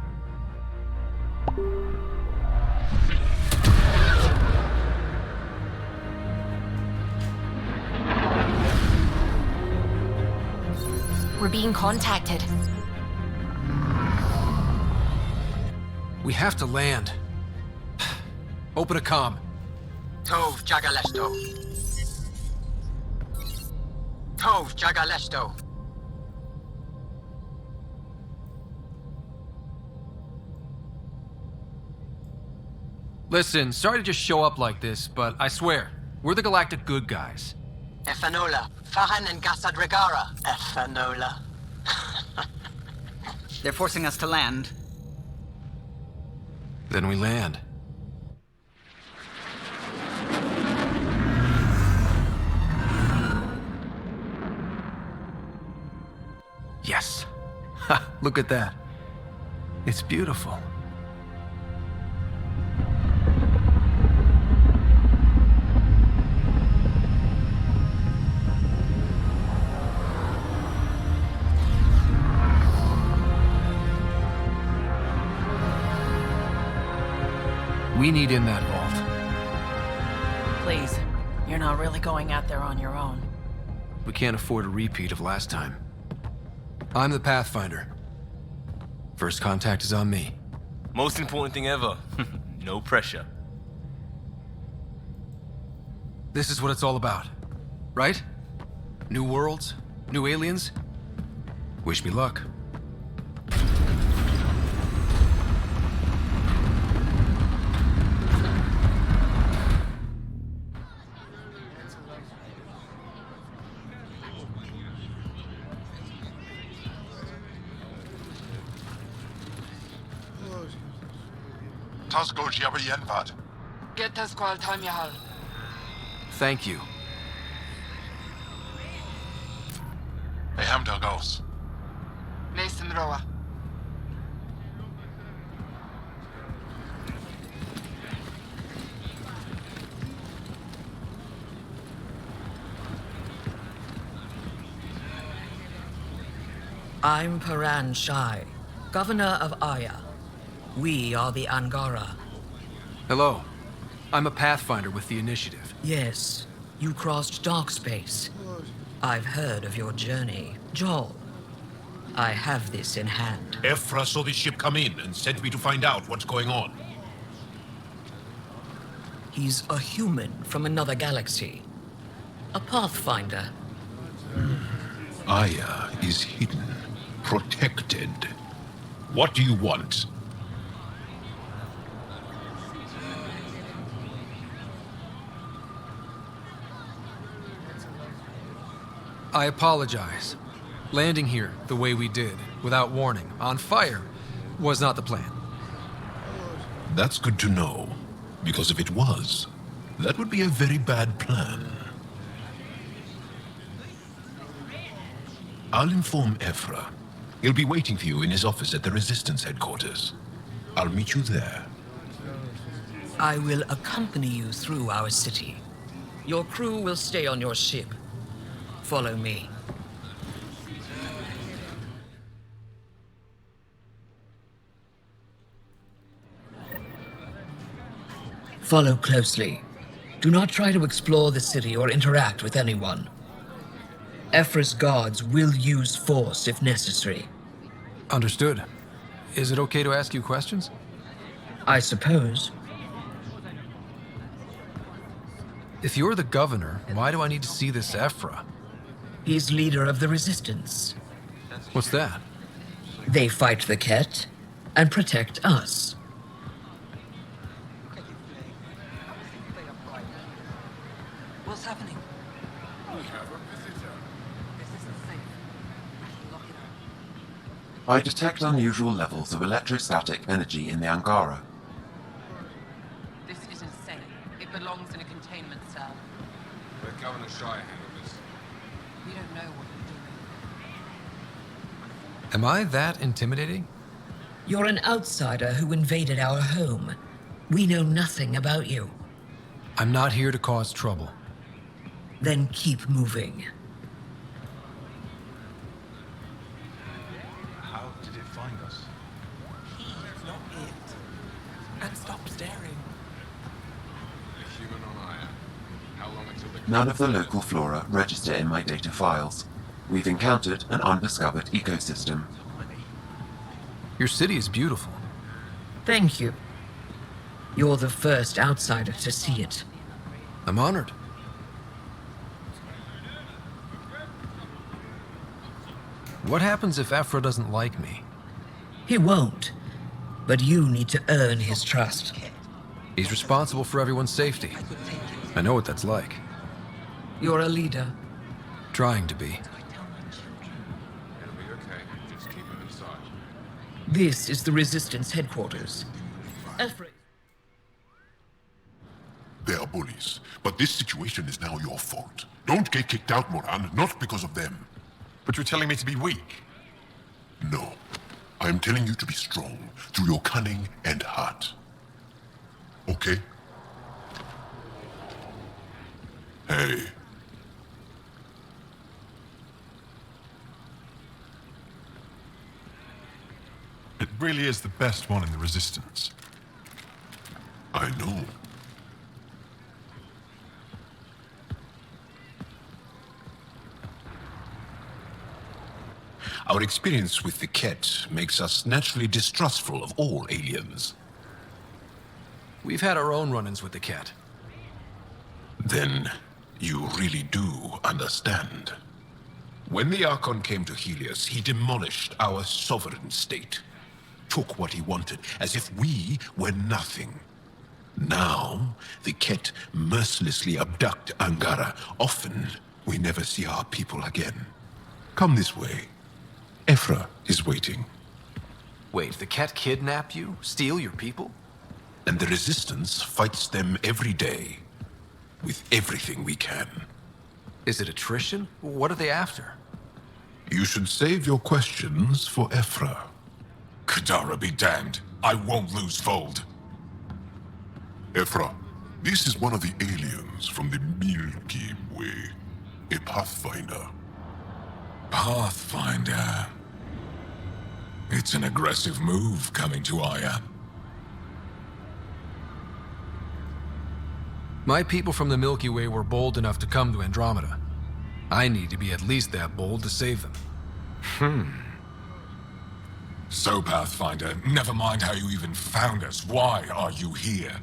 We're being contacted. We have to land. Open a comm. Tov Jagalesto. Tov Jagalesto. Listen, sorry to just show up like this, but I swear, we're the galactic good guys. Efanola. Fahan and Gassad Regara. Efanola. They're forcing us to land. Then we land. Yes. Ha, look at that. It's beautiful. We need in that vault. Please, you're not really going out there on your own. We can't afford a repeat of last time. I'm the Pathfinder. First contact is on me. Most important thing ever. No pressure. This is what it's all about, right? New worlds, new aliens. Wish me luck. Tasgo Jiabayenvad. Get us Squal Tamyahal. Thank you. Hamda goes. Nathan Roa. I'm Paran Shai, Governor of Aya. We are the Angara. Hello. I'm a Pathfinder with the Initiative. Yes, you crossed dark space. I've heard of your journey. Joel, I have this in hand. Ephra saw the ship come in and sent me to find out what's going on. He's a human from another galaxy. A Pathfinder. Aya is hidden, protected. What do you want? I apologize. Landing here the way we did, without warning, on fire, was not the plan. That's good to know, because if it was, that would be a very bad plan. I'll inform Ephra. He'll be waiting for you in his office at the Resistance headquarters. I'll meet you there. I will accompany you through our city. Your crew will stay on your ship. Follow me. Follow closely. Do not try to explore the city or interact with anyone. Ephra's guards will use force if necessary. Understood. Is it okay to ask you questions? I suppose. If you're the governor, why do I need to see this Ephra? He's leader of the resistance. What's that? They fight the Ket and protect us. What's happening? I detect unusual levels of electrostatic energy in the Angara. This is insane. It belongs in a containment cell. Let Governor Shire handle this. We don't know what we're doing. Am I that intimidating? You're an outsider who invaded our home. We know nothing about you. I'm not here to cause trouble. Then keep moving. How did it find us? He's not it. And stop staring. A human on Aya. How long until the... None of the local flora register in my data files. We've encountered an undiscovered ecosystem. Your city is beautiful. Thank you. You're the first outsider to see it. I'm honored. What happens if Ephra doesn't like me? He won't. But you need to earn his trust. He's responsible for everyone's safety. I know what that's like. You're a leader. Trying to be. It'll be okay. Just keep him inside. This is the Resistance headquarters. Ephra... They are bullies, but this situation is now your fault. Don't get kicked out, Moran, not because of them. But you're telling me to be weak? No. I am telling you to be strong through your cunning and heart. Okay? Hey. It really is the best one in the Resistance. I know. Our experience with the Ket makes us naturally distrustful of all aliens. We've had our own run-ins with the Ket. Then you really do understand. When the Archon came to Helios, he demolished our sovereign state. Took what he wanted, as if we were nothing. Now, the Ket mercilessly abduct Angara. Often, we never see our people again. Come this way. Ephra is waiting. Wait, the Ket kidnap you? Steal your people? And the Resistance fights them every day. With everything we can. Is it attrition? What are they after? You should save your questions for Ephra. Kadara be damned. I won't lose Fold. Ephra, this is one of the aliens from the Milky Way. A Pathfinder. Pathfinder. It's an aggressive move coming to Aya. My people from the Milky Way were bold enough to come to Andromeda. I need to be at least that bold to save them. So, Pathfinder, never mind how you even found us. Why are you here?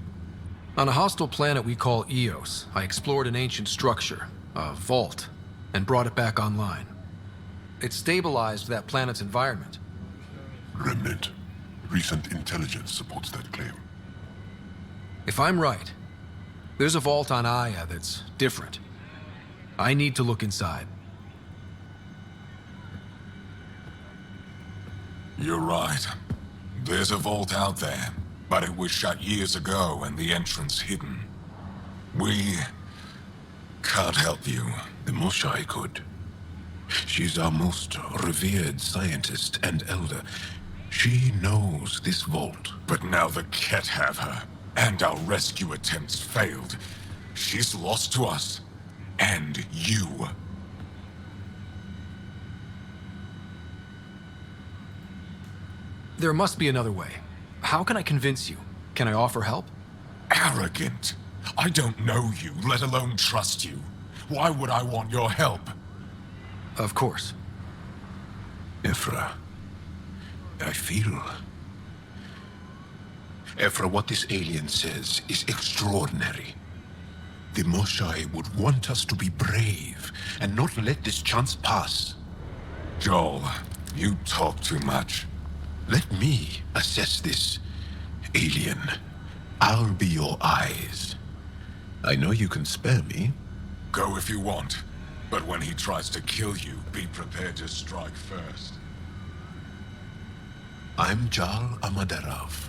On a hostile planet we call Eos, I explored an ancient structure, a vault, and brought it back online. It stabilized that planet's environment. Remnant. Recent intelligence supports that claim. If I'm right, there's a vault on Aya that's different. I need to look inside. You're right. There's a vault out there, but it was shut years ago and the entrance hidden. We can't help you. The Moshai could. She's our most revered scientist and elder. She knows this vault. But now the Ket have her, and our rescue attempts failed. She's lost to us, and you. There must be another way. How can I convince you? Can I offer help? arrogant. I don't know you, let alone trust you. Why would I want your help? Of course. Ephra, I feel... Ephra, what this alien says is extraordinary. The Moshai would want us to be brave and not let this chance pass. Joel, you talk too much. Let me assess this, alien. I'll be your eyes. I know you can spare me. Go if you want, but when he tries to kill you, be prepared to strike first. I'm Jal Amaderov.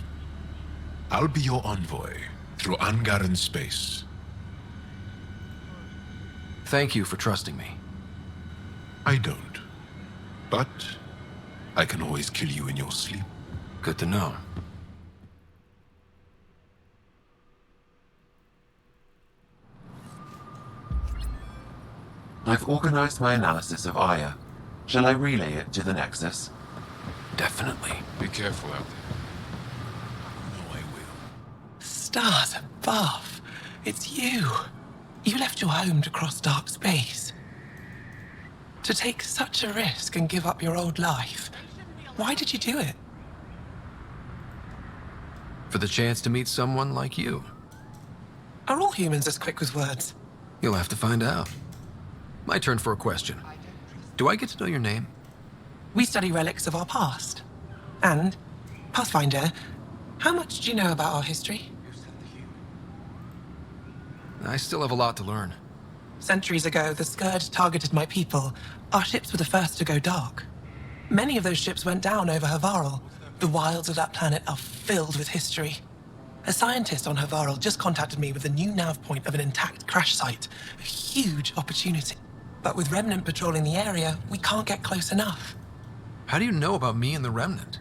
I'll be your envoy through Angaran space. Thank you for trusting me. I don't. But I can always kill you in your sleep. Good to know. I've organized my analysis of Aya. Shall I relay it to the Nexus? Definitely. Be careful out there. Stars above. It's you. You left your home to cross dark space. To take such a risk and give up your old life. Why did you do it? For the chance to meet someone like you. Are all humans as quick with words? You'll have to find out. My turn for a question. Do I get to know your name? We study relics of our past. And, Pathfinder, how much do you know about our history? I still have a lot to learn. Centuries ago, the Scourge targeted my people. Our ships were the first to go dark. Many of those ships went down over Havarl. The wilds of that planet are filled with history. A scientist on Havarl just contacted me with the new nav point of an intact crash site. A huge opportunity. But with Remnant patrolling the area, we can't get close enough. How do you know about me and the Remnant?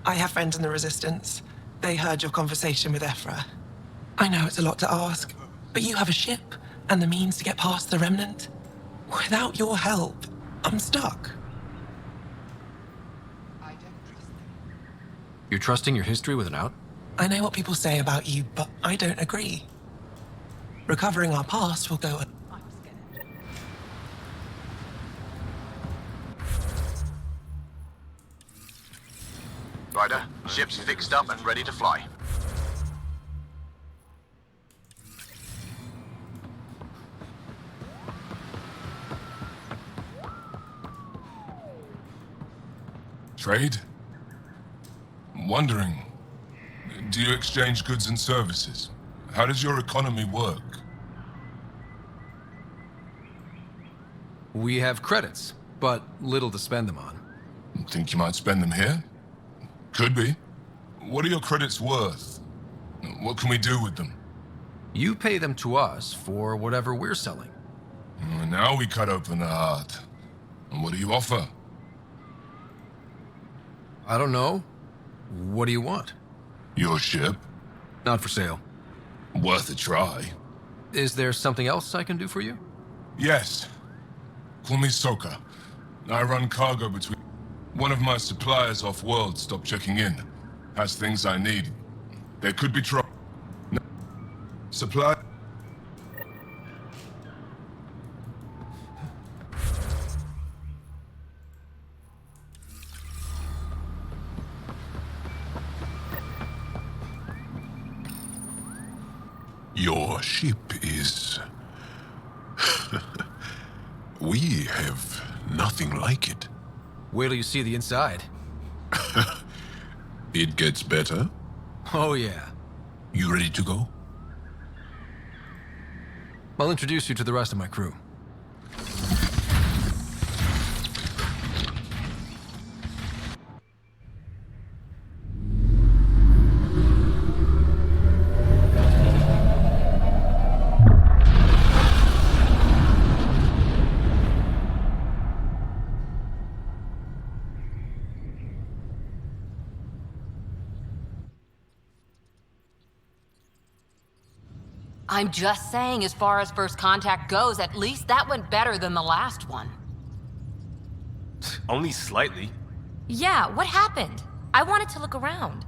I have friends in the Resistance. They heard your conversation with Ephra. I know it's a lot to ask, but you have a ship and the means to get past the Remnant. Without your help, I'm stuck. You're trusting your history with an out? I know what people say about you, but I don't agree. Recovering our past will go... Ryder, ship's fixed up and ready to fly. Trade? I'm wondering, do you exchange goods and services? How does your economy work? We have credits, but little to spend them on. Think you might spend them here? Could be. What are your credits worth? What can we do with them? You pay them to us for whatever we're selling. Now we cut open the heart. And what do you offer? I don't know. What do you want? Your ship? Not for sale. Worth a try. Is there something else I can do for you? Yes. Call me Soka. I run cargo between... One of my suppliers off-world stopped checking in. Has things I need. There could be trouble. Supply... Your ship is... We have nothing like it. Wait till you see the inside. It gets better. Oh, yeah. You ready to go? I'll introduce you to the rest of my crew. I'm just saying, as far as first contact goes, at least that went better than the last one. Only slightly. Yeah, what happened? I wanted to look around.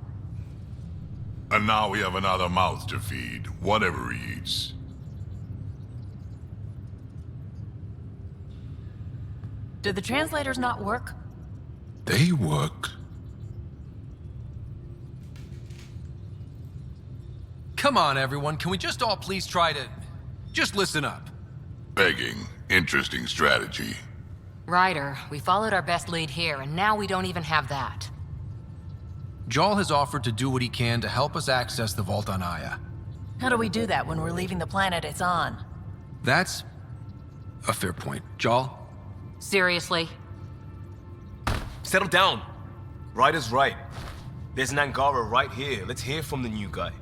And now we have another mouth to feed, whatever he eats. Did the translators not work? They work. Come on, everyone. Can we just all please try to... just listen up? Begging. Interesting strategy. Ryder, we followed our best lead here, and now we don't even have that. Jarl has offered to do what he can to help us access the vault on Aya. How do we do that when we're leaving the planet it's on? That's a fair point. Jarl? Seriously? Settle down. Ryder's right. There's an Angara right here. Let's hear from the new guy.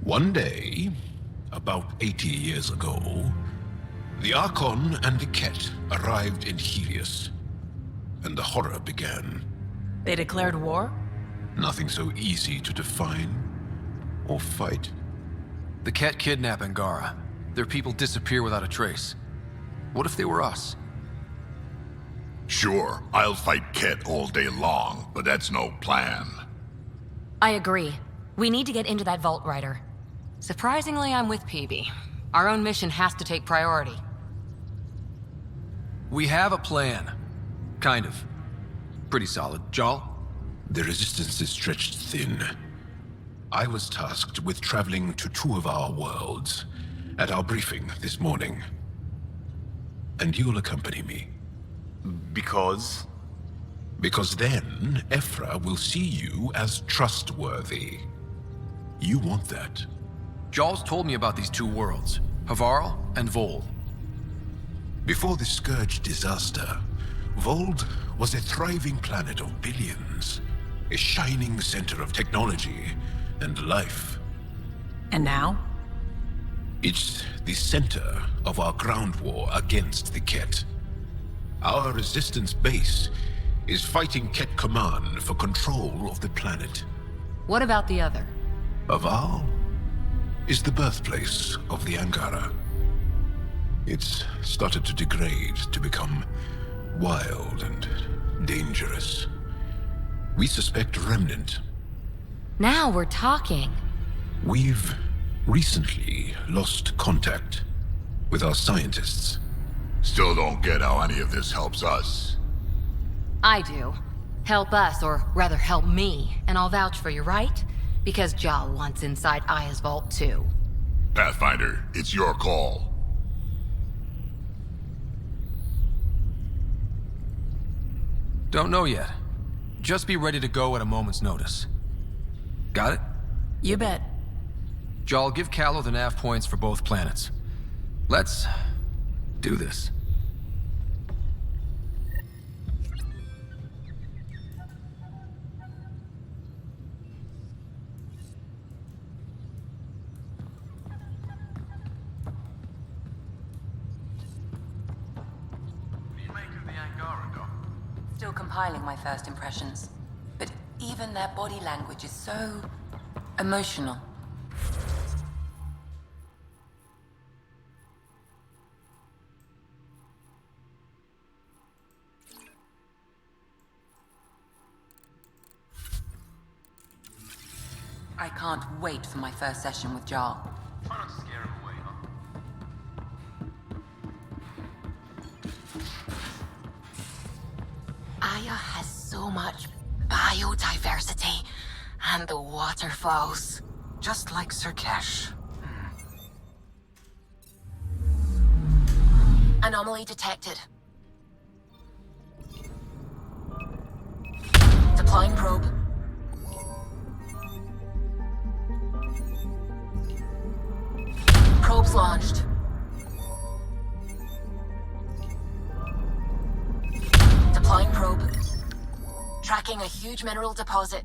One day, about 80 years ago, the Archon and the Ket arrived in Helios, and the horror began. They declared war? Nothing so easy to define or fight. The Ket kidnap Angara. Their people disappear without a trace. What if they were us? Sure, I'll fight Ket all day long, but that's no plan. I agree. We need to get into that vault, Ryder. Surprisingly, I'm with PB. Our own mission has to take priority. We have a plan. Kind of. Pretty solid. Jarl? The resistance is stretched thin. I was tasked with traveling to two of our worlds at our briefing this morning. And you'll accompany me. Because? Because then, Ephra will see you as trustworthy. You want that. Jarl's told me about these two worlds, Havarl and Vold. Before the Scourge disaster, Vold was a thriving planet of billions, a shining center of technology and life. And now? It's the center of our ground war against the Ket. Our resistance base is fighting Ket Command for control of the planet. What about the other? Havarl is the birthplace of the Angara. It's started to degrade, to become wild and dangerous. We suspect Remnant. Now we're talking. We've recently lost contact with our scientists. Still don't get how any of this helps us. I do. Help us, or rather help me, and I'll vouch for you, right? Because Jarl wants inside Aya's vault too. Pathfinder, it's your call. Don't know yet. Just be ready to go at a moment's notice. Got it? You bet. Jarl, give Callow the nav points for both planets. Let's do this. Still compiling my first impressions. But even their body language is so emotional. I can't wait for my first session with Jarl. Try not to scare him away, huh? Aya has so much biodiversity and the waterfalls. Just like Sirkesh. Anomaly detected. Deploying probe. Probe's launched. Deploying probe. Tracking a huge mineral deposit.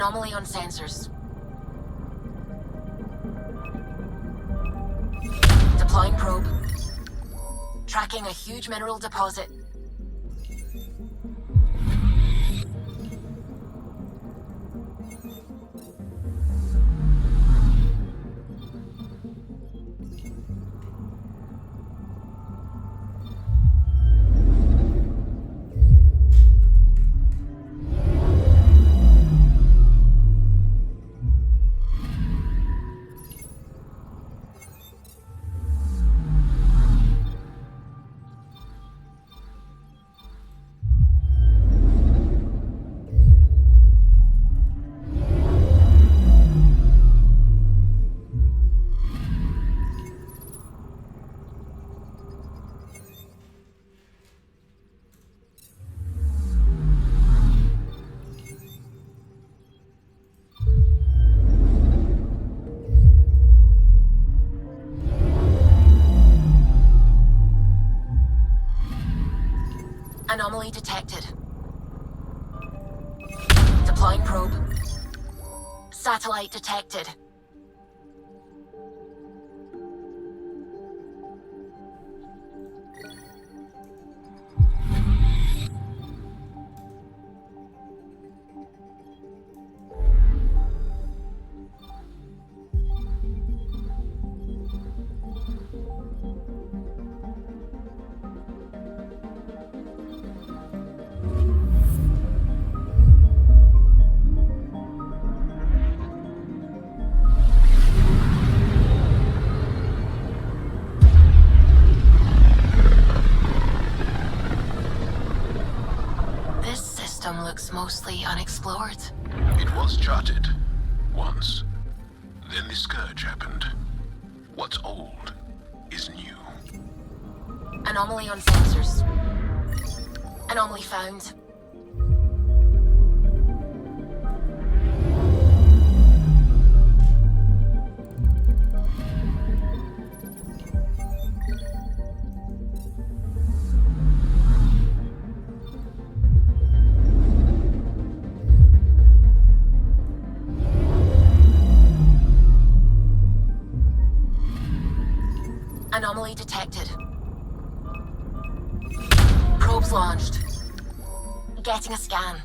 Anomaly on sensors. Deploying probe. Tracking a huge mineral deposit. Anomaly detected. Deploying probe. Satellite detected. This system looks mostly unexplored. It was charted. Once. Then the Scourge happened. What's old is new. Anomaly on sensors. Anomaly found. Anomaly detected. Probes launched. Getting a scan.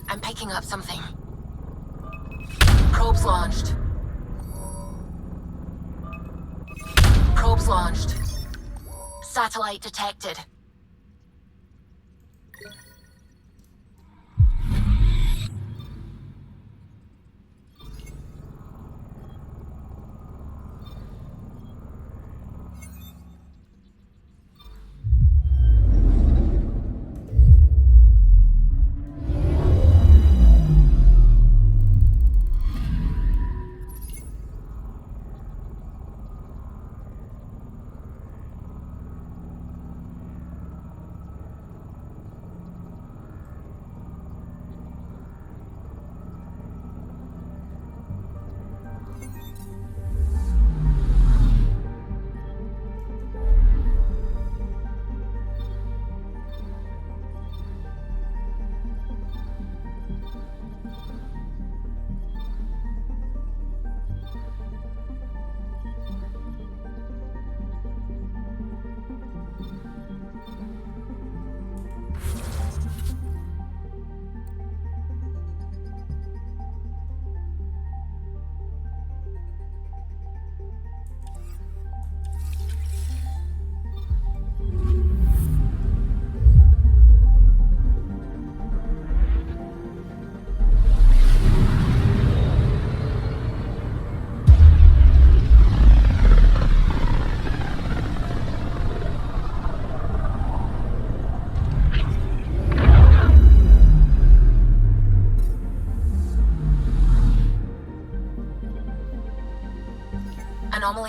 I'm picking up something. Probes launched. Probes launched. Satellite detected.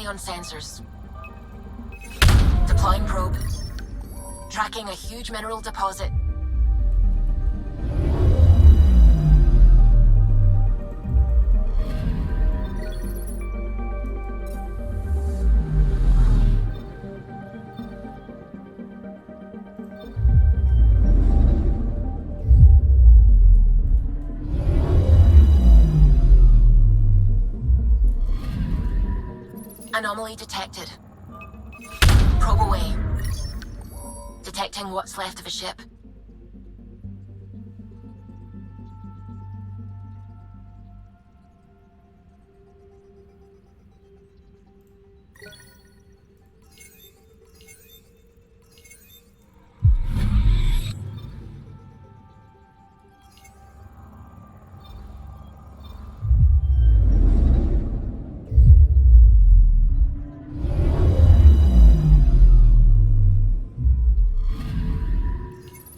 on sensors. Deploying probe. Tracking a huge mineral deposit. Anomaly detected. Probe away. Detecting what's left of a ship.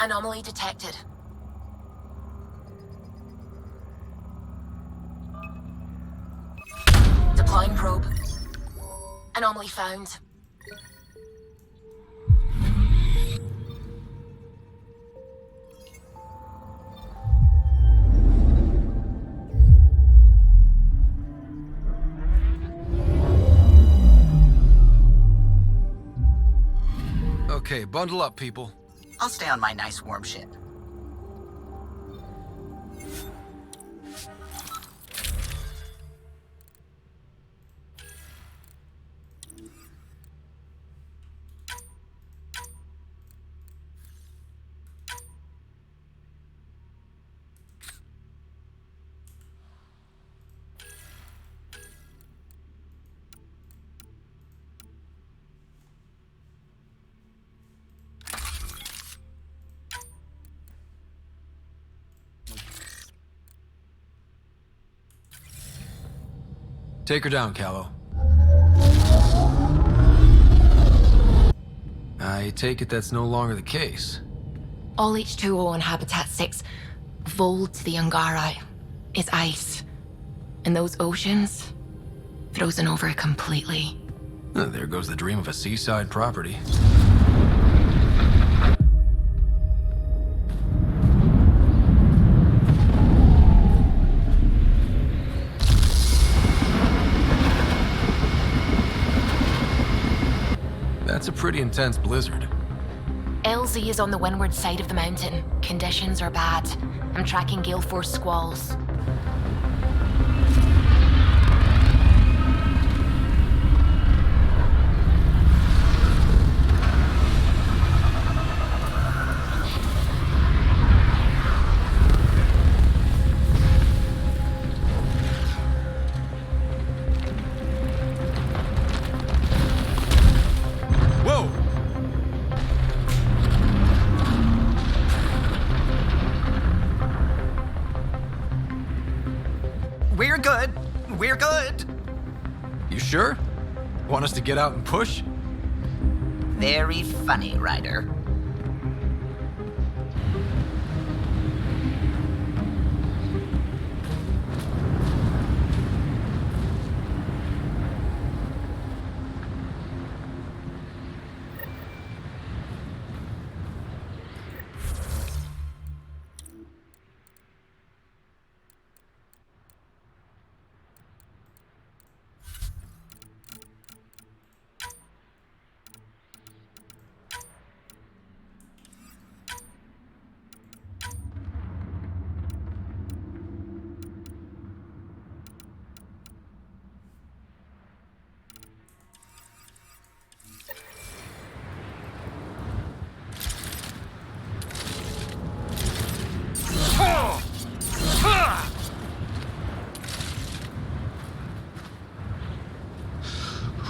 Anomaly detected. Deploying probe. Anomaly found. Okay, bundle up, people. I'll stay on my nice warm ship. Take her down, Callow. I take it that's no longer the case. All H2O on Habitat 6, Vold to the Angara, is ice. And those oceans, frozen over completely. There goes the dream of a seaside property. That's a pretty intense blizzard. LZ is on the windward side of the mountain. Conditions are bad. I'm tracking gale force squalls. We're good. We're good. You sure? Want us to get out and push? Very funny, Ryder.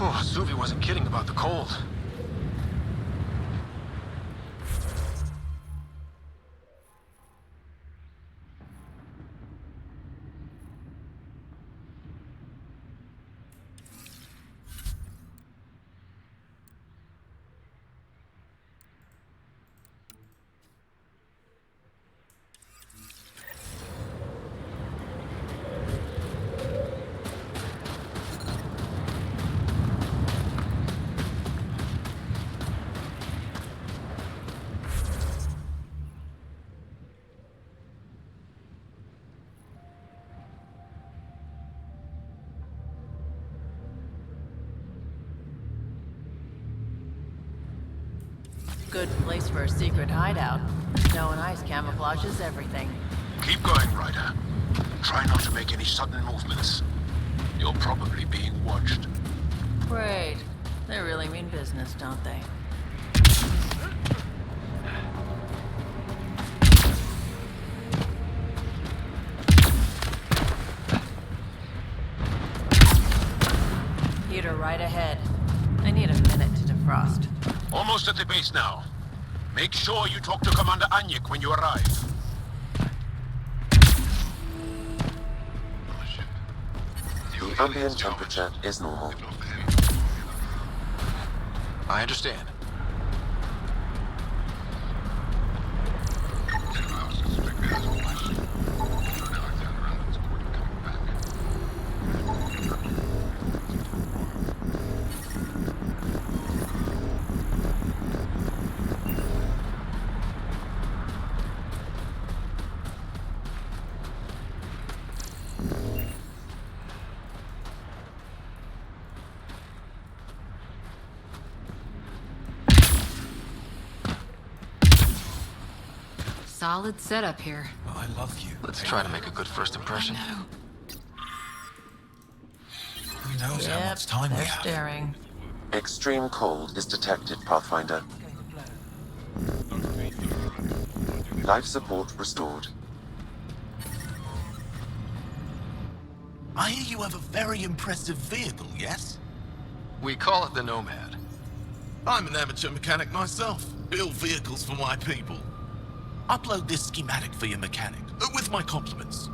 Oh, Suvi wasn't kidding about the cold. Good place for a secret hideout. Snow and ice camouflages everything. Keep going, Ryder. Try not to make any sudden movements. You're probably being watched. Great. They really mean business, don't they? Peter, right ahead. I need a minute to defrost. Almost at the base now. Make sure you talk to Commander Anyik when you arrive. The ambient temperature is normal. I understand. Solid setup here. I love you. Let's try to make a good first impression. Who knows how much time we they're have? staring. Extreme cold is detected, Pathfinder. Life support restored. I hear you have a very impressive vehicle, yes? We call it the Nomad. I'm an amateur mechanic myself. Build vehicles for my people. Upload this schematic for your mechanic, with my compliments.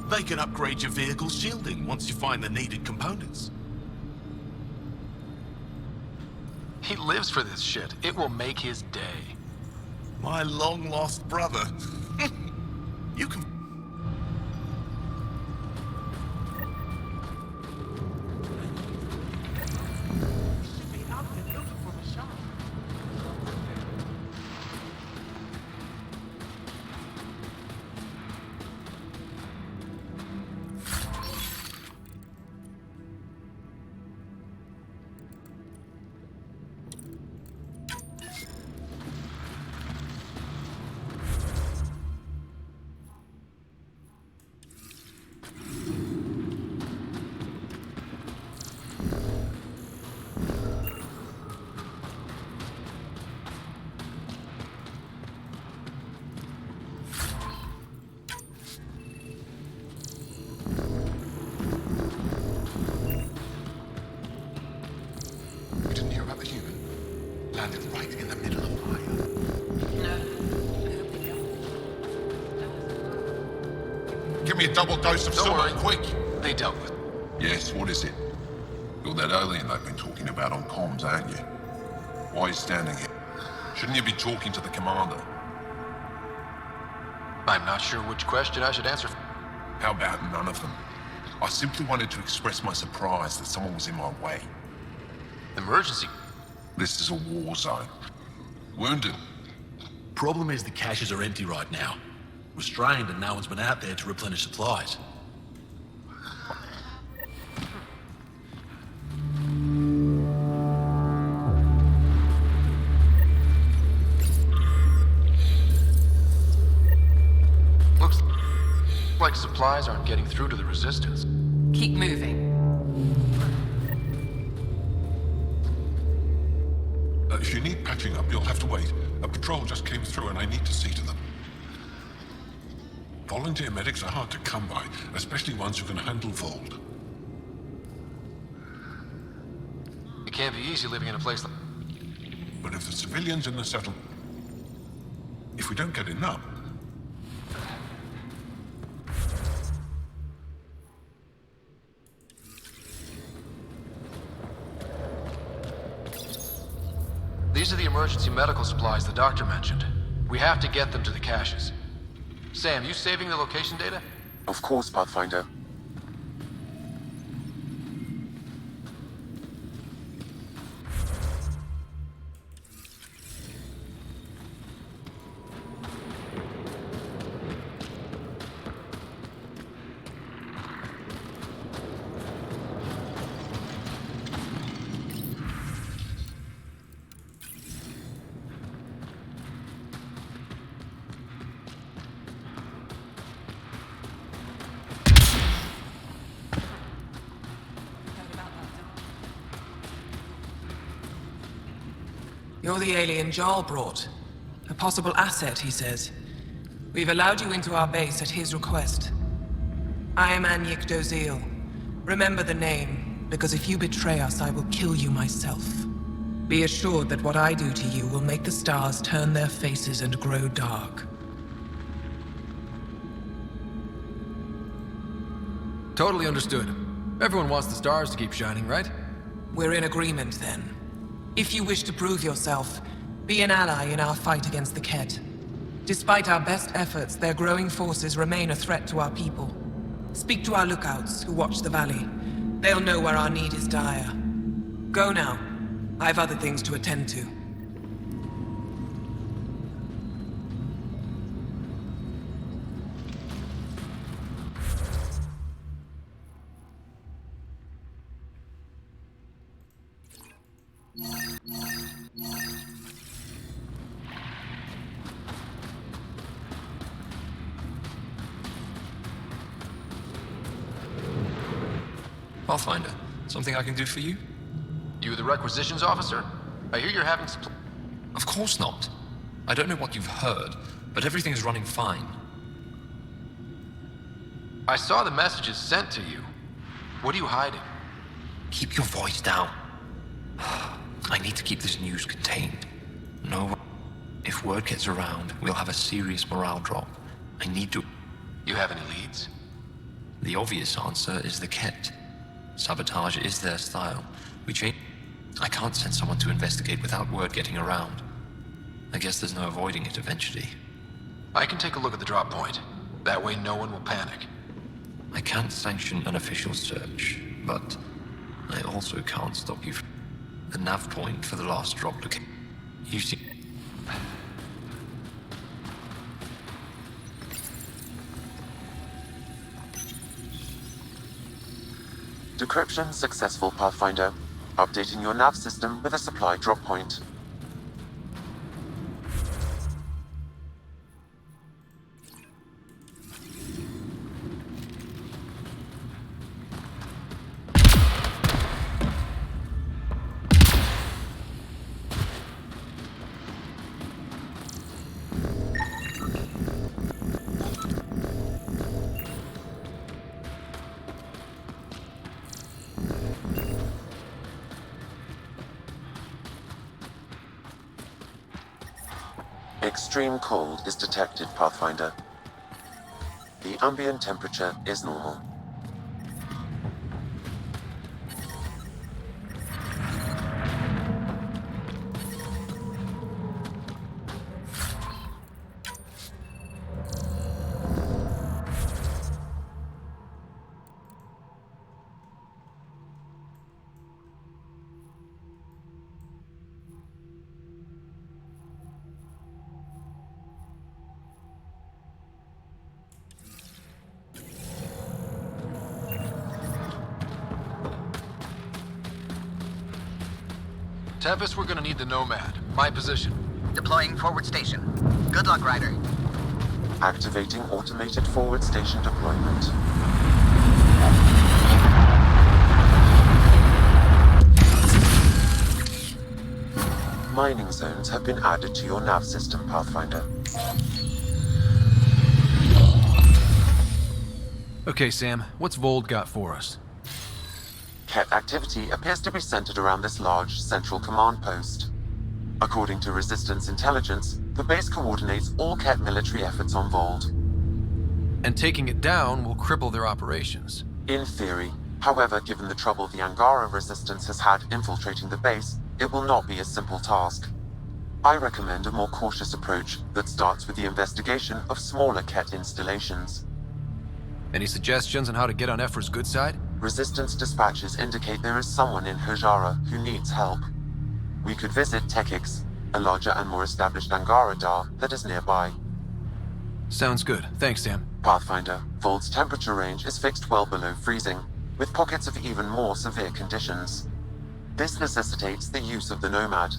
They can upgrade your vehicle's shielding once you find the needed components. He lives for this shit. It will make his day. My long-lost brother. You can... You didn't hear about the human? Landed right in the middle of fire. Give me a double dose of Don't worry. quick! They dealt with. Yes, what is it? You're that alien they've been talking about on comms, aren't you? Why are you standing here? Shouldn't you be talking to the commander? I'm not sure which question I should answer. How about none of them? I simply wanted to express my surprise that someone was in my way. Emergency. This is a war zone. Wounded. Problem is the caches are empty right now. Restrained and no one's been out there to replenish supplies. Looks like supplies aren't getting through to the resistance. Keep moving. If you need patching up, you'll have to wait. A patrol just came through and I need to see to them. Volunteer medics are hard to come by, especially ones who can handle Vold. It can't be easy living in a place like... But if the civilians in the settlement... If we don't get enough... These are the emergency medical supplies the doctor mentioned. We have to get them to the caches. Sam, you saving the location data? Of course, Pathfinder. You're the alien Jarl brought. A possible asset, he says. We've allowed you into our base at his request. I am Anyik Dozil. Remember the name, because if you betray us, I will kill you myself. Be assured that what I do to you will make the stars turn their faces and grow dark. Totally understood. Everyone wants the stars to keep shining, right? We're in agreement, then. If you wish to prove yourself, be an ally in our fight against the Ket. Despite our best efforts, their growing forces remain a threat to our people. Speak to our lookouts, who watch the valley. They'll know where our need is dire. Go now. I have other things to attend to. Pathfinder, something I can do for you? You the requisitions officer? I hear you're having some... Of course not. I don't know what you've heard, but everything's running fine. I saw the messages sent to you. What are you hiding? Keep your voice down. I need to keep this news contained. No, if word gets around, we'll have a serious morale drop. I need to... You have any leads? The obvious answer is the Ket. Sabotage is their style. I can't send someone to investigate without word getting around. I guess there's no avoiding it eventually. I can take a look at the drop point. That way no one will panic. I can't sanction an official search, but I also can't stop you from... The nav point for the last drop location. You see... Decryption successful, Pathfinder. Updating your nav system with a supply drop point. Extreme cold is detected, Pathfinder. The ambient temperature is normal. Tempest, we're gonna need the Nomad. My position. Deploying forward station. Good luck, Ryder. Activating automated forward station deployment. Mining zones have been added to your nav system, Pathfinder. Okay, Sam, what's Vold got for us? Ket activity appears to be centered around this large central command post. According to Resistance intelligence, the base coordinates all Ket military efforts on Vold. And taking it down will cripple their operations. In theory. However, given the trouble the Angara Resistance has had infiltrating the base, it will not be a simple task. I recommend a more cautious approach that starts with the investigation of smaller Ket installations. Any suggestions on how to get on Ephra's good side? Resistance dispatches indicate there is someone in Hajara who needs help. We could visit Tekix, a larger and more established Angara Dar that is nearby. Sounds good. Thanks, Sam. Pathfinder, Vold's temperature range is fixed well below freezing, with pockets of even more severe conditions. This necessitates the use of the Nomad.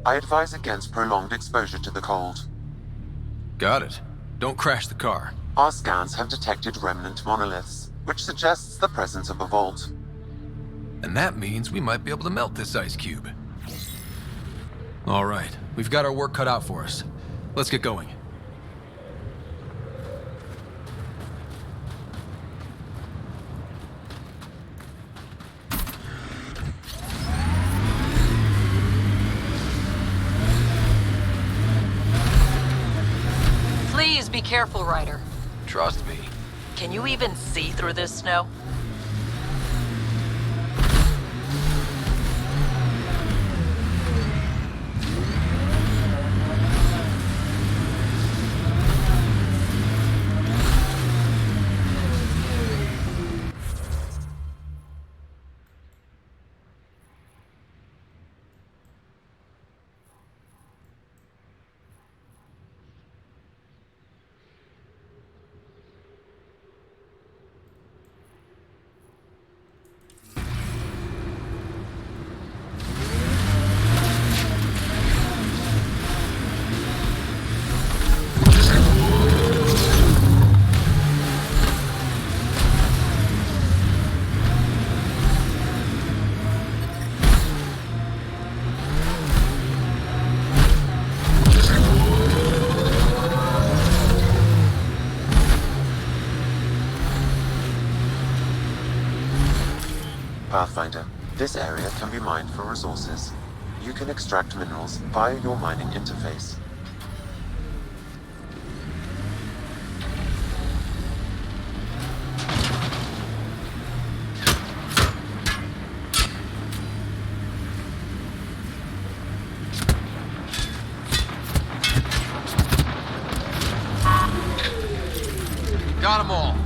I advise against prolonged exposure to the cold. Got it. Don't crash the car. Our scans have detected remnant monoliths, which suggests the presence of a vault. And that means we might be able to melt this ice cube. All right, we've got our work cut out for us. Let's get going. Please be careful, Ryder. Trust me. Can you even see through this snow? Pathfinder, this area can be mined for resources. You can extract minerals via your mining interface. Got them all.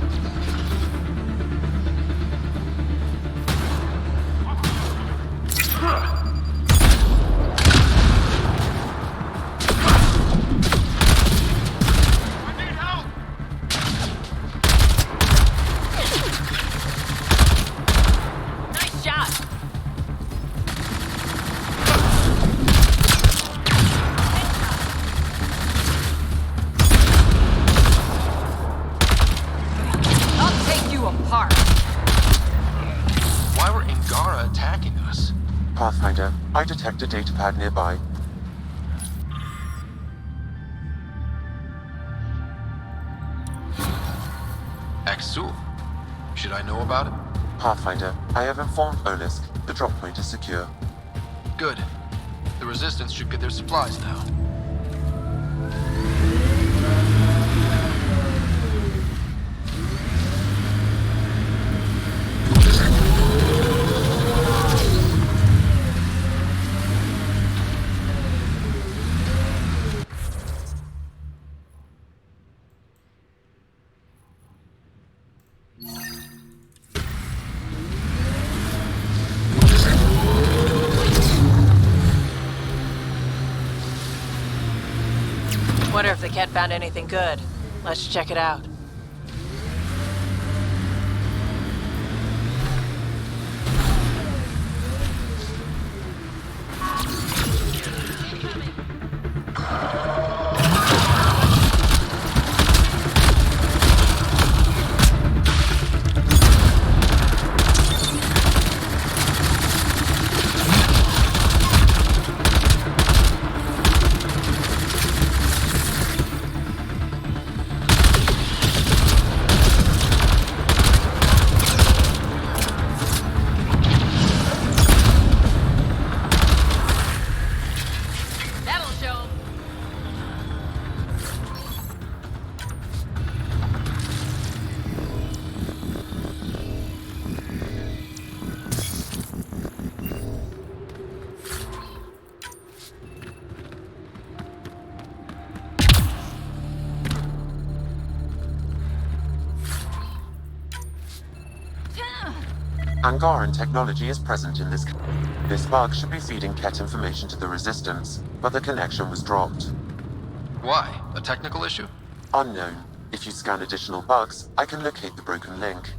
Nice shot! I'll take you apart. Why were Angara attacking us? Pathfinder, I detect a datapad nearby. Axul. Should I know about it? Pathfinder, I have informed Olisk. The drop point is secure. Good. The Resistance should get their supplies now. Wonder if the cat found anything good. Let's check it out. That'll show 'em. Angaran technology is present in this. This bug should be feeding Ket information to the Resistance, but the connection was dropped. Why? A technical issue? Unknown. If you scan additional bugs, I can locate the broken link.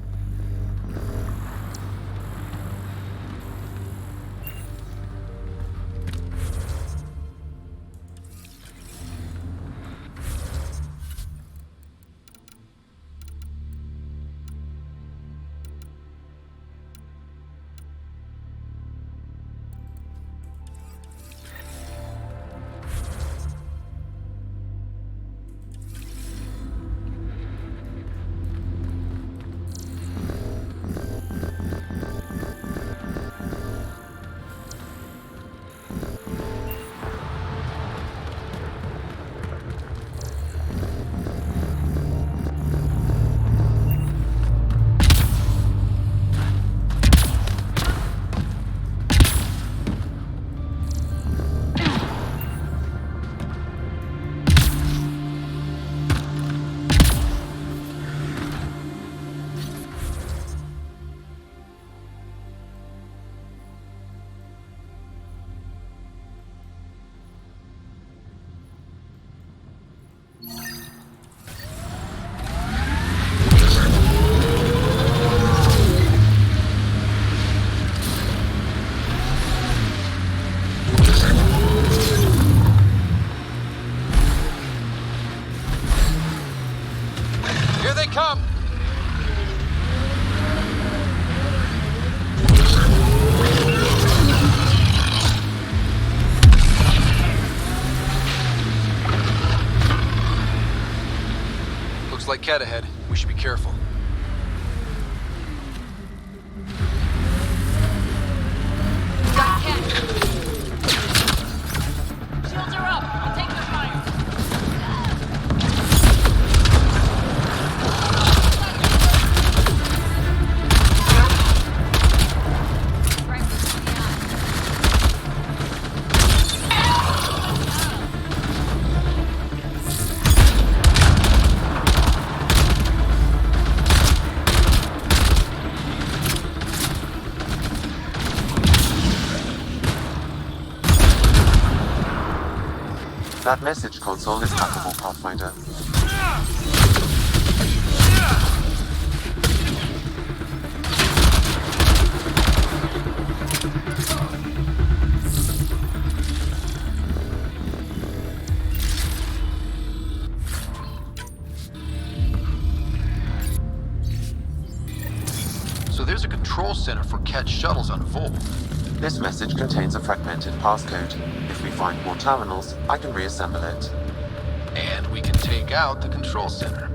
come! Looks like Cat ahead. We should be careful. Got Cat. Shields are up. I'll take their fire. That message console is hackable, Pathfinder. So there's a control center for Cat shuttles on Vol. This message contains a fragmented passcode. If we find more terminals, I can reassemble it. And we can take out the control center.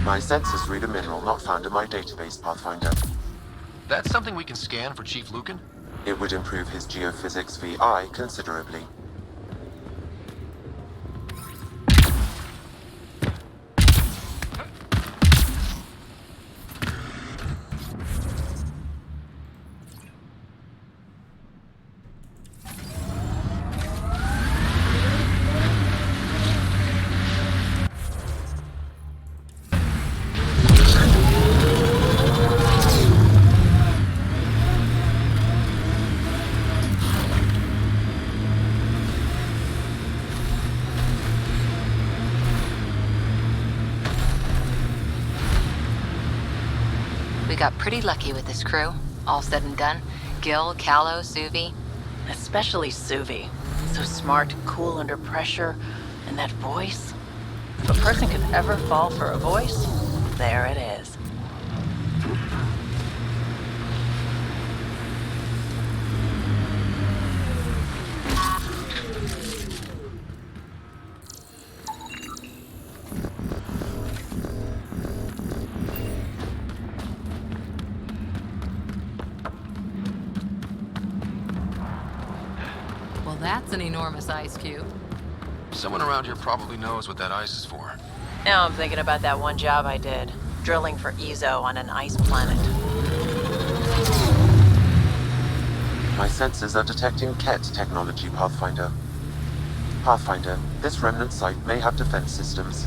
My sensors read a mineral not found in my database, Pathfinder. That's something we can scan for Chief Lucan? It would improve his geophysics VI considerably. We got pretty lucky with this crew. All said and done. Gil, Callow, Suvi. Especially Suvi. So smart, cool under pressure, and that voice. If a person could ever fall for a voice, there it is. Well, that's an enormous ice cube. Someone around here probably knows what that ice is for. Now I'm thinking about that one job I did, drilling for Ezo on an ice planet. My sensors are detecting KET technology, Pathfinder. Pathfinder, this remnant site may have defense systems.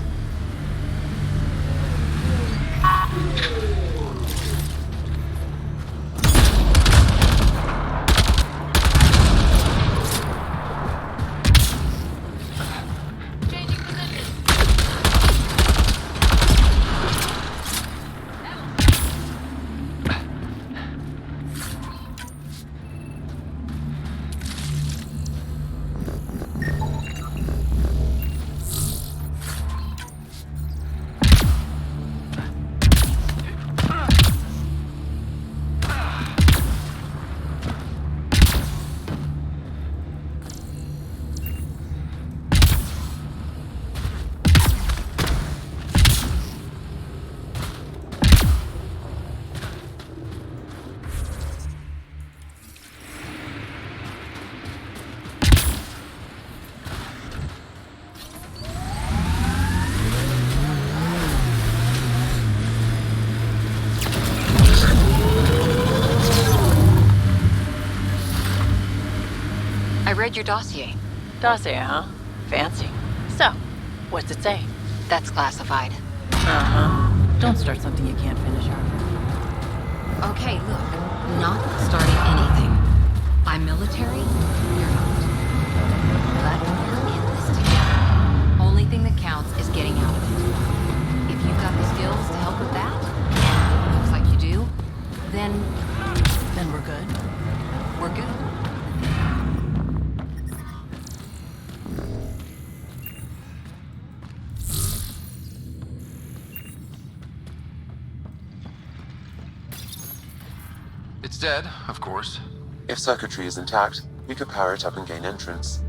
I read your dossier. Dossier, huh? Fancy. So, what's it say? That's classified. Uh-huh. Don't start something you can't finish, Arthur. Okay, look. Not starting anything. I'm military, you're not. But we're in this together. Only thing that counts is getting out of it. If you've got the skills to help with that, and it looks like you do, then we're good. We're good. It's dead, of course. If circuitry is intact, we could power it up and gain entrance.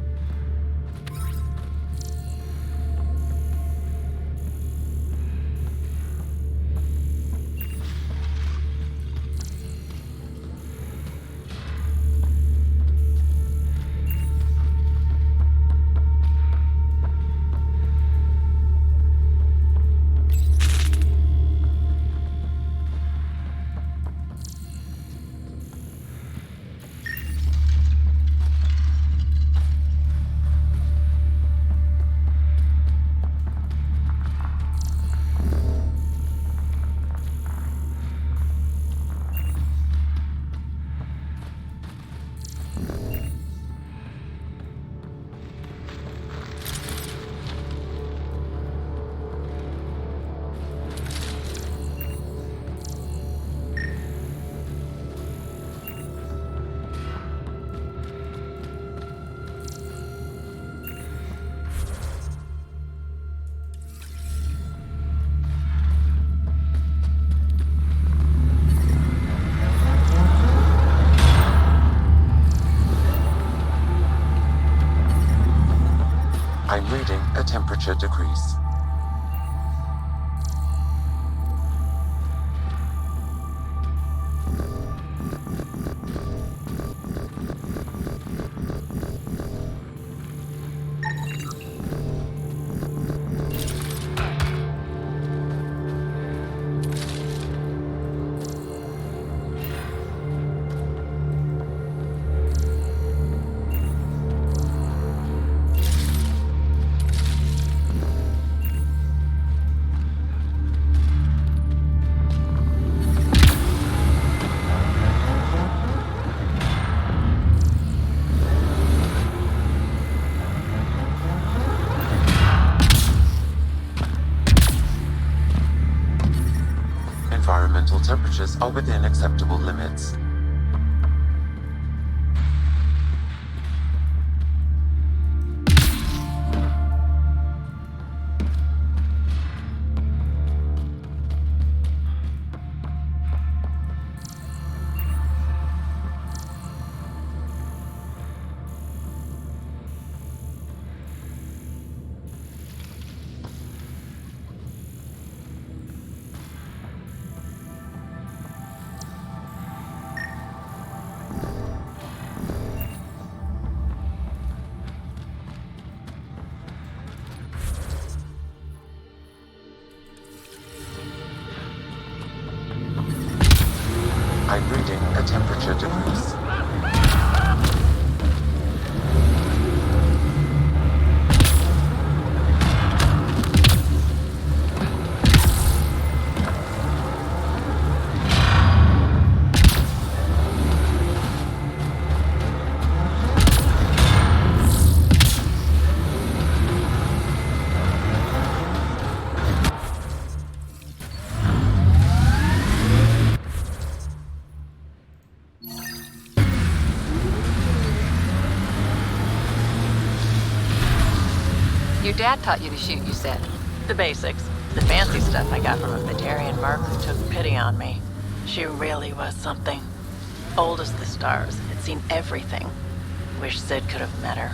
I'm reading a temperature decrease. Environmental temperatures are within acceptable limits. I'm reading a temperature decrease. Your dad taught you to shoot, you said. The basics. The fancy stuff I got from a Batarian mark who took pity on me. She really was something. Old as the stars, had seen everything. Wish Sid could have met her.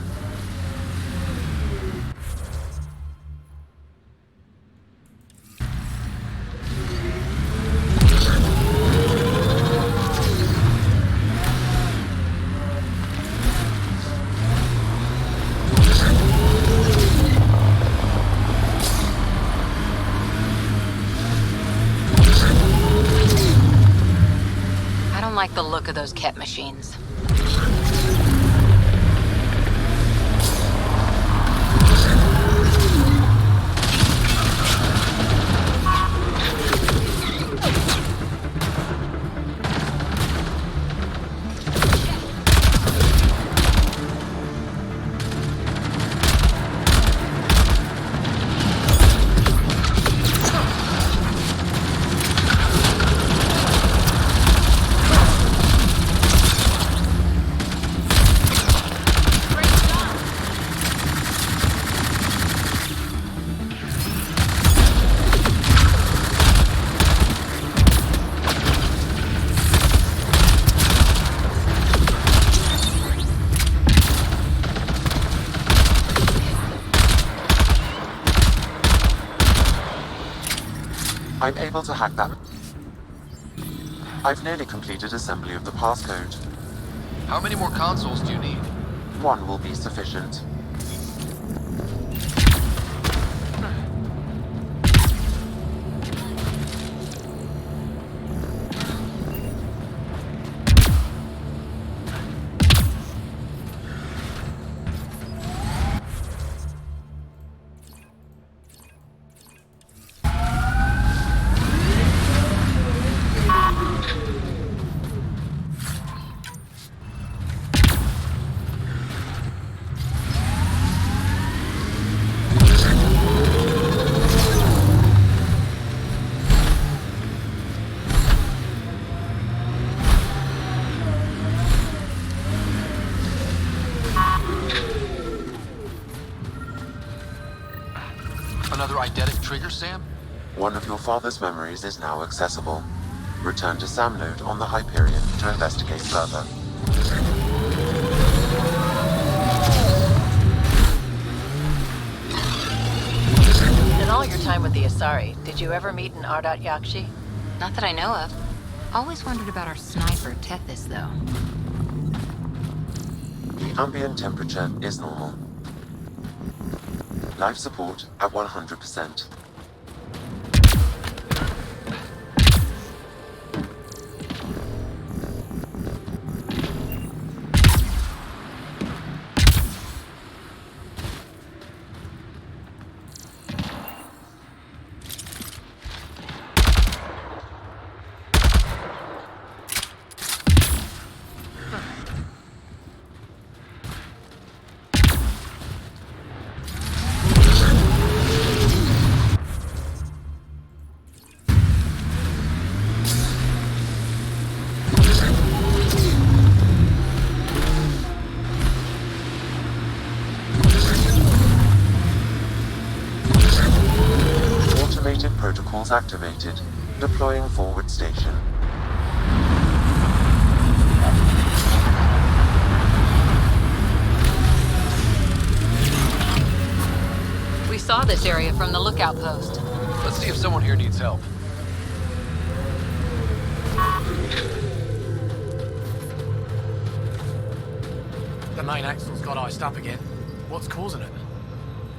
I don't like the look of those Ket machines. I'm able to hack that. I've nearly completed assembly of the passcode. How many more consoles do you need? One will be sufficient. Another eidetic trigger, Sam? One of your father's memories is now accessible. Return to Sam Node on the Hyperion to investigate further. In all your time with the Asari, did you ever meet an Ardat Yakshi? Not that I know of. Always wondered about our sniper, Tethys, though. The ambient temperature is normal. Life support at 100%. Protocols activated. Deploying forward station. We saw this area from the lookout post. Let's see if someone here needs help. The main axle's got iced up again. What's causing it?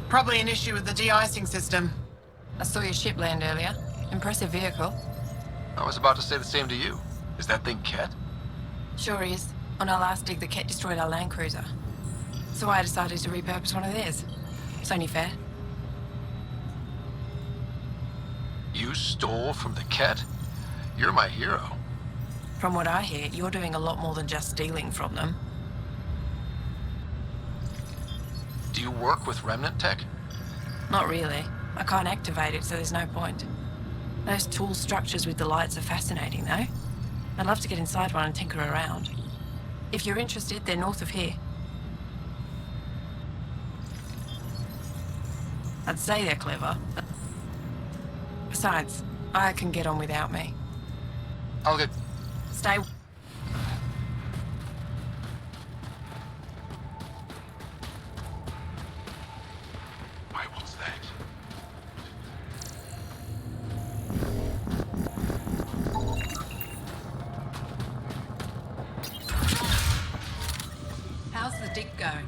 Probably an issue with the de-icing system. I saw your ship land earlier. Impressive vehicle. I was about to say the same to you. Is that thing Ket? Sure is. On our last dig, the Ket destroyed our land cruiser. So I decided to repurpose one of theirs. It's only fair. You stole from the Ket? You're my hero. From what I hear, you're doing a lot more than just stealing from them. Do you work with Remnant tech? Not really. I can't activate it, so there's no point. Those tool structures with the lights are fascinating, though. I'd love to get inside one and tinker around. If you're interested, they're north of here. I'd say they're clever. Besides, I can get on without me. I'll get... Stay... How's the dig going?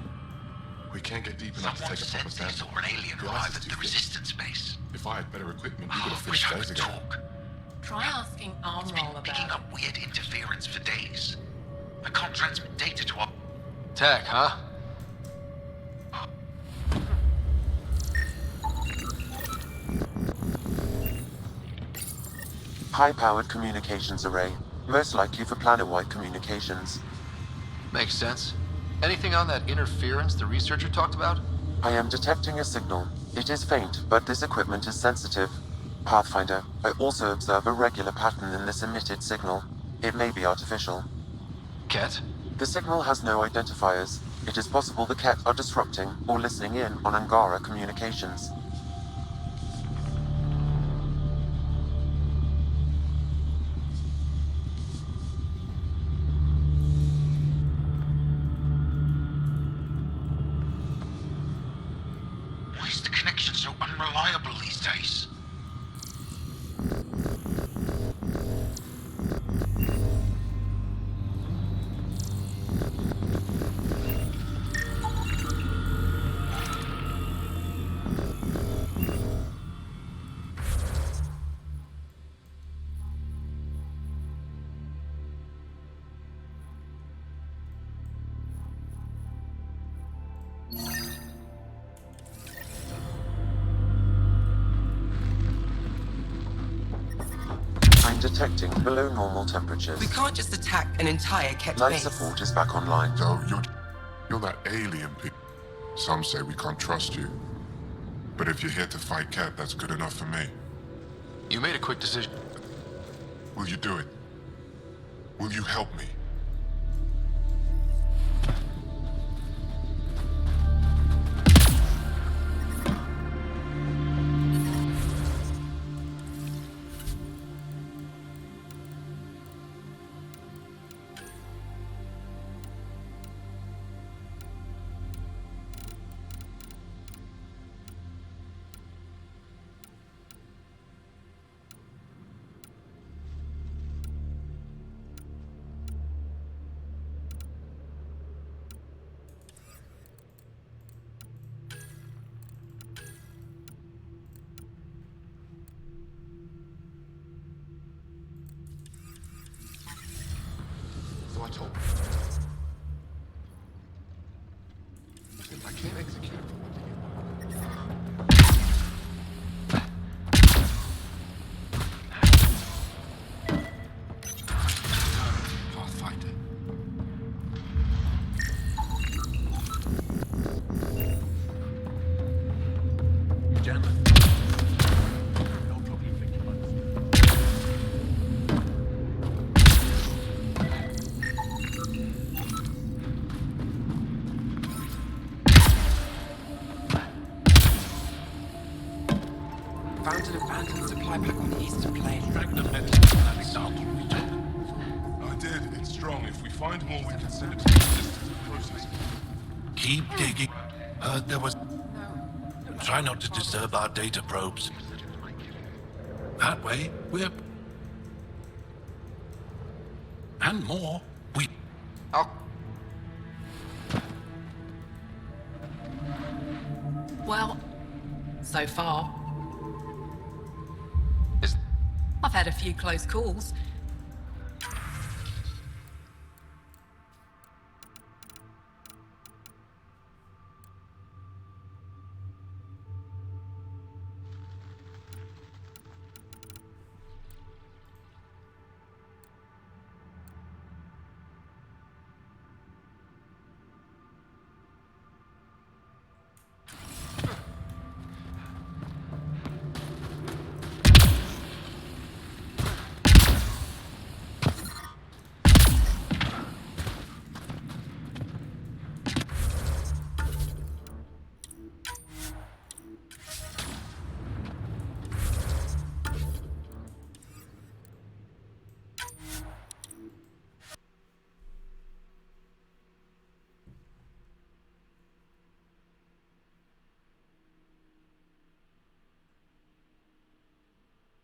We can't get deep enough to take a proper sample. Saw an alien arrive at the resistance base. If I had better equipment, we would have Wish finished I days could ago. talk. Try asking Armroll about Picking up weird interference for days. I can't transmit data to our... Tech, huh? High-powered communications array. Most likely for planet-wide communications. Makes sense. Anything on that interference the researcher talked about? I am detecting a signal. It is faint, but this equipment is sensitive. Pathfinder, I also observe a regular pattern in this emitted signal. It may be artificial. Ket? The signal has no identifiers. It is possible the Ket are disrupting or listening in on Angara communications. Why is the connection so unreliable these days? I'm detecting below normal temperatures. We can't just attack an entire Ket Life base. support is back online. So you're that alien people. Some say we can't trust you. But if you're here to fight Ket, that's good enough for me. You made a quick decision. Will you do it? Will you help me? So I told I can't execute it for what you want. Pathfinder. Gentlemen. No problem picking one. Found an abandoned supply pack on the eastern plain. I did. It's strong. If we find more, we can send it to the resistance process. Keep digging. Heard there was... Try not to disturb our data probes. That way, we're... And more, we... Well, so far. I've had a few close calls.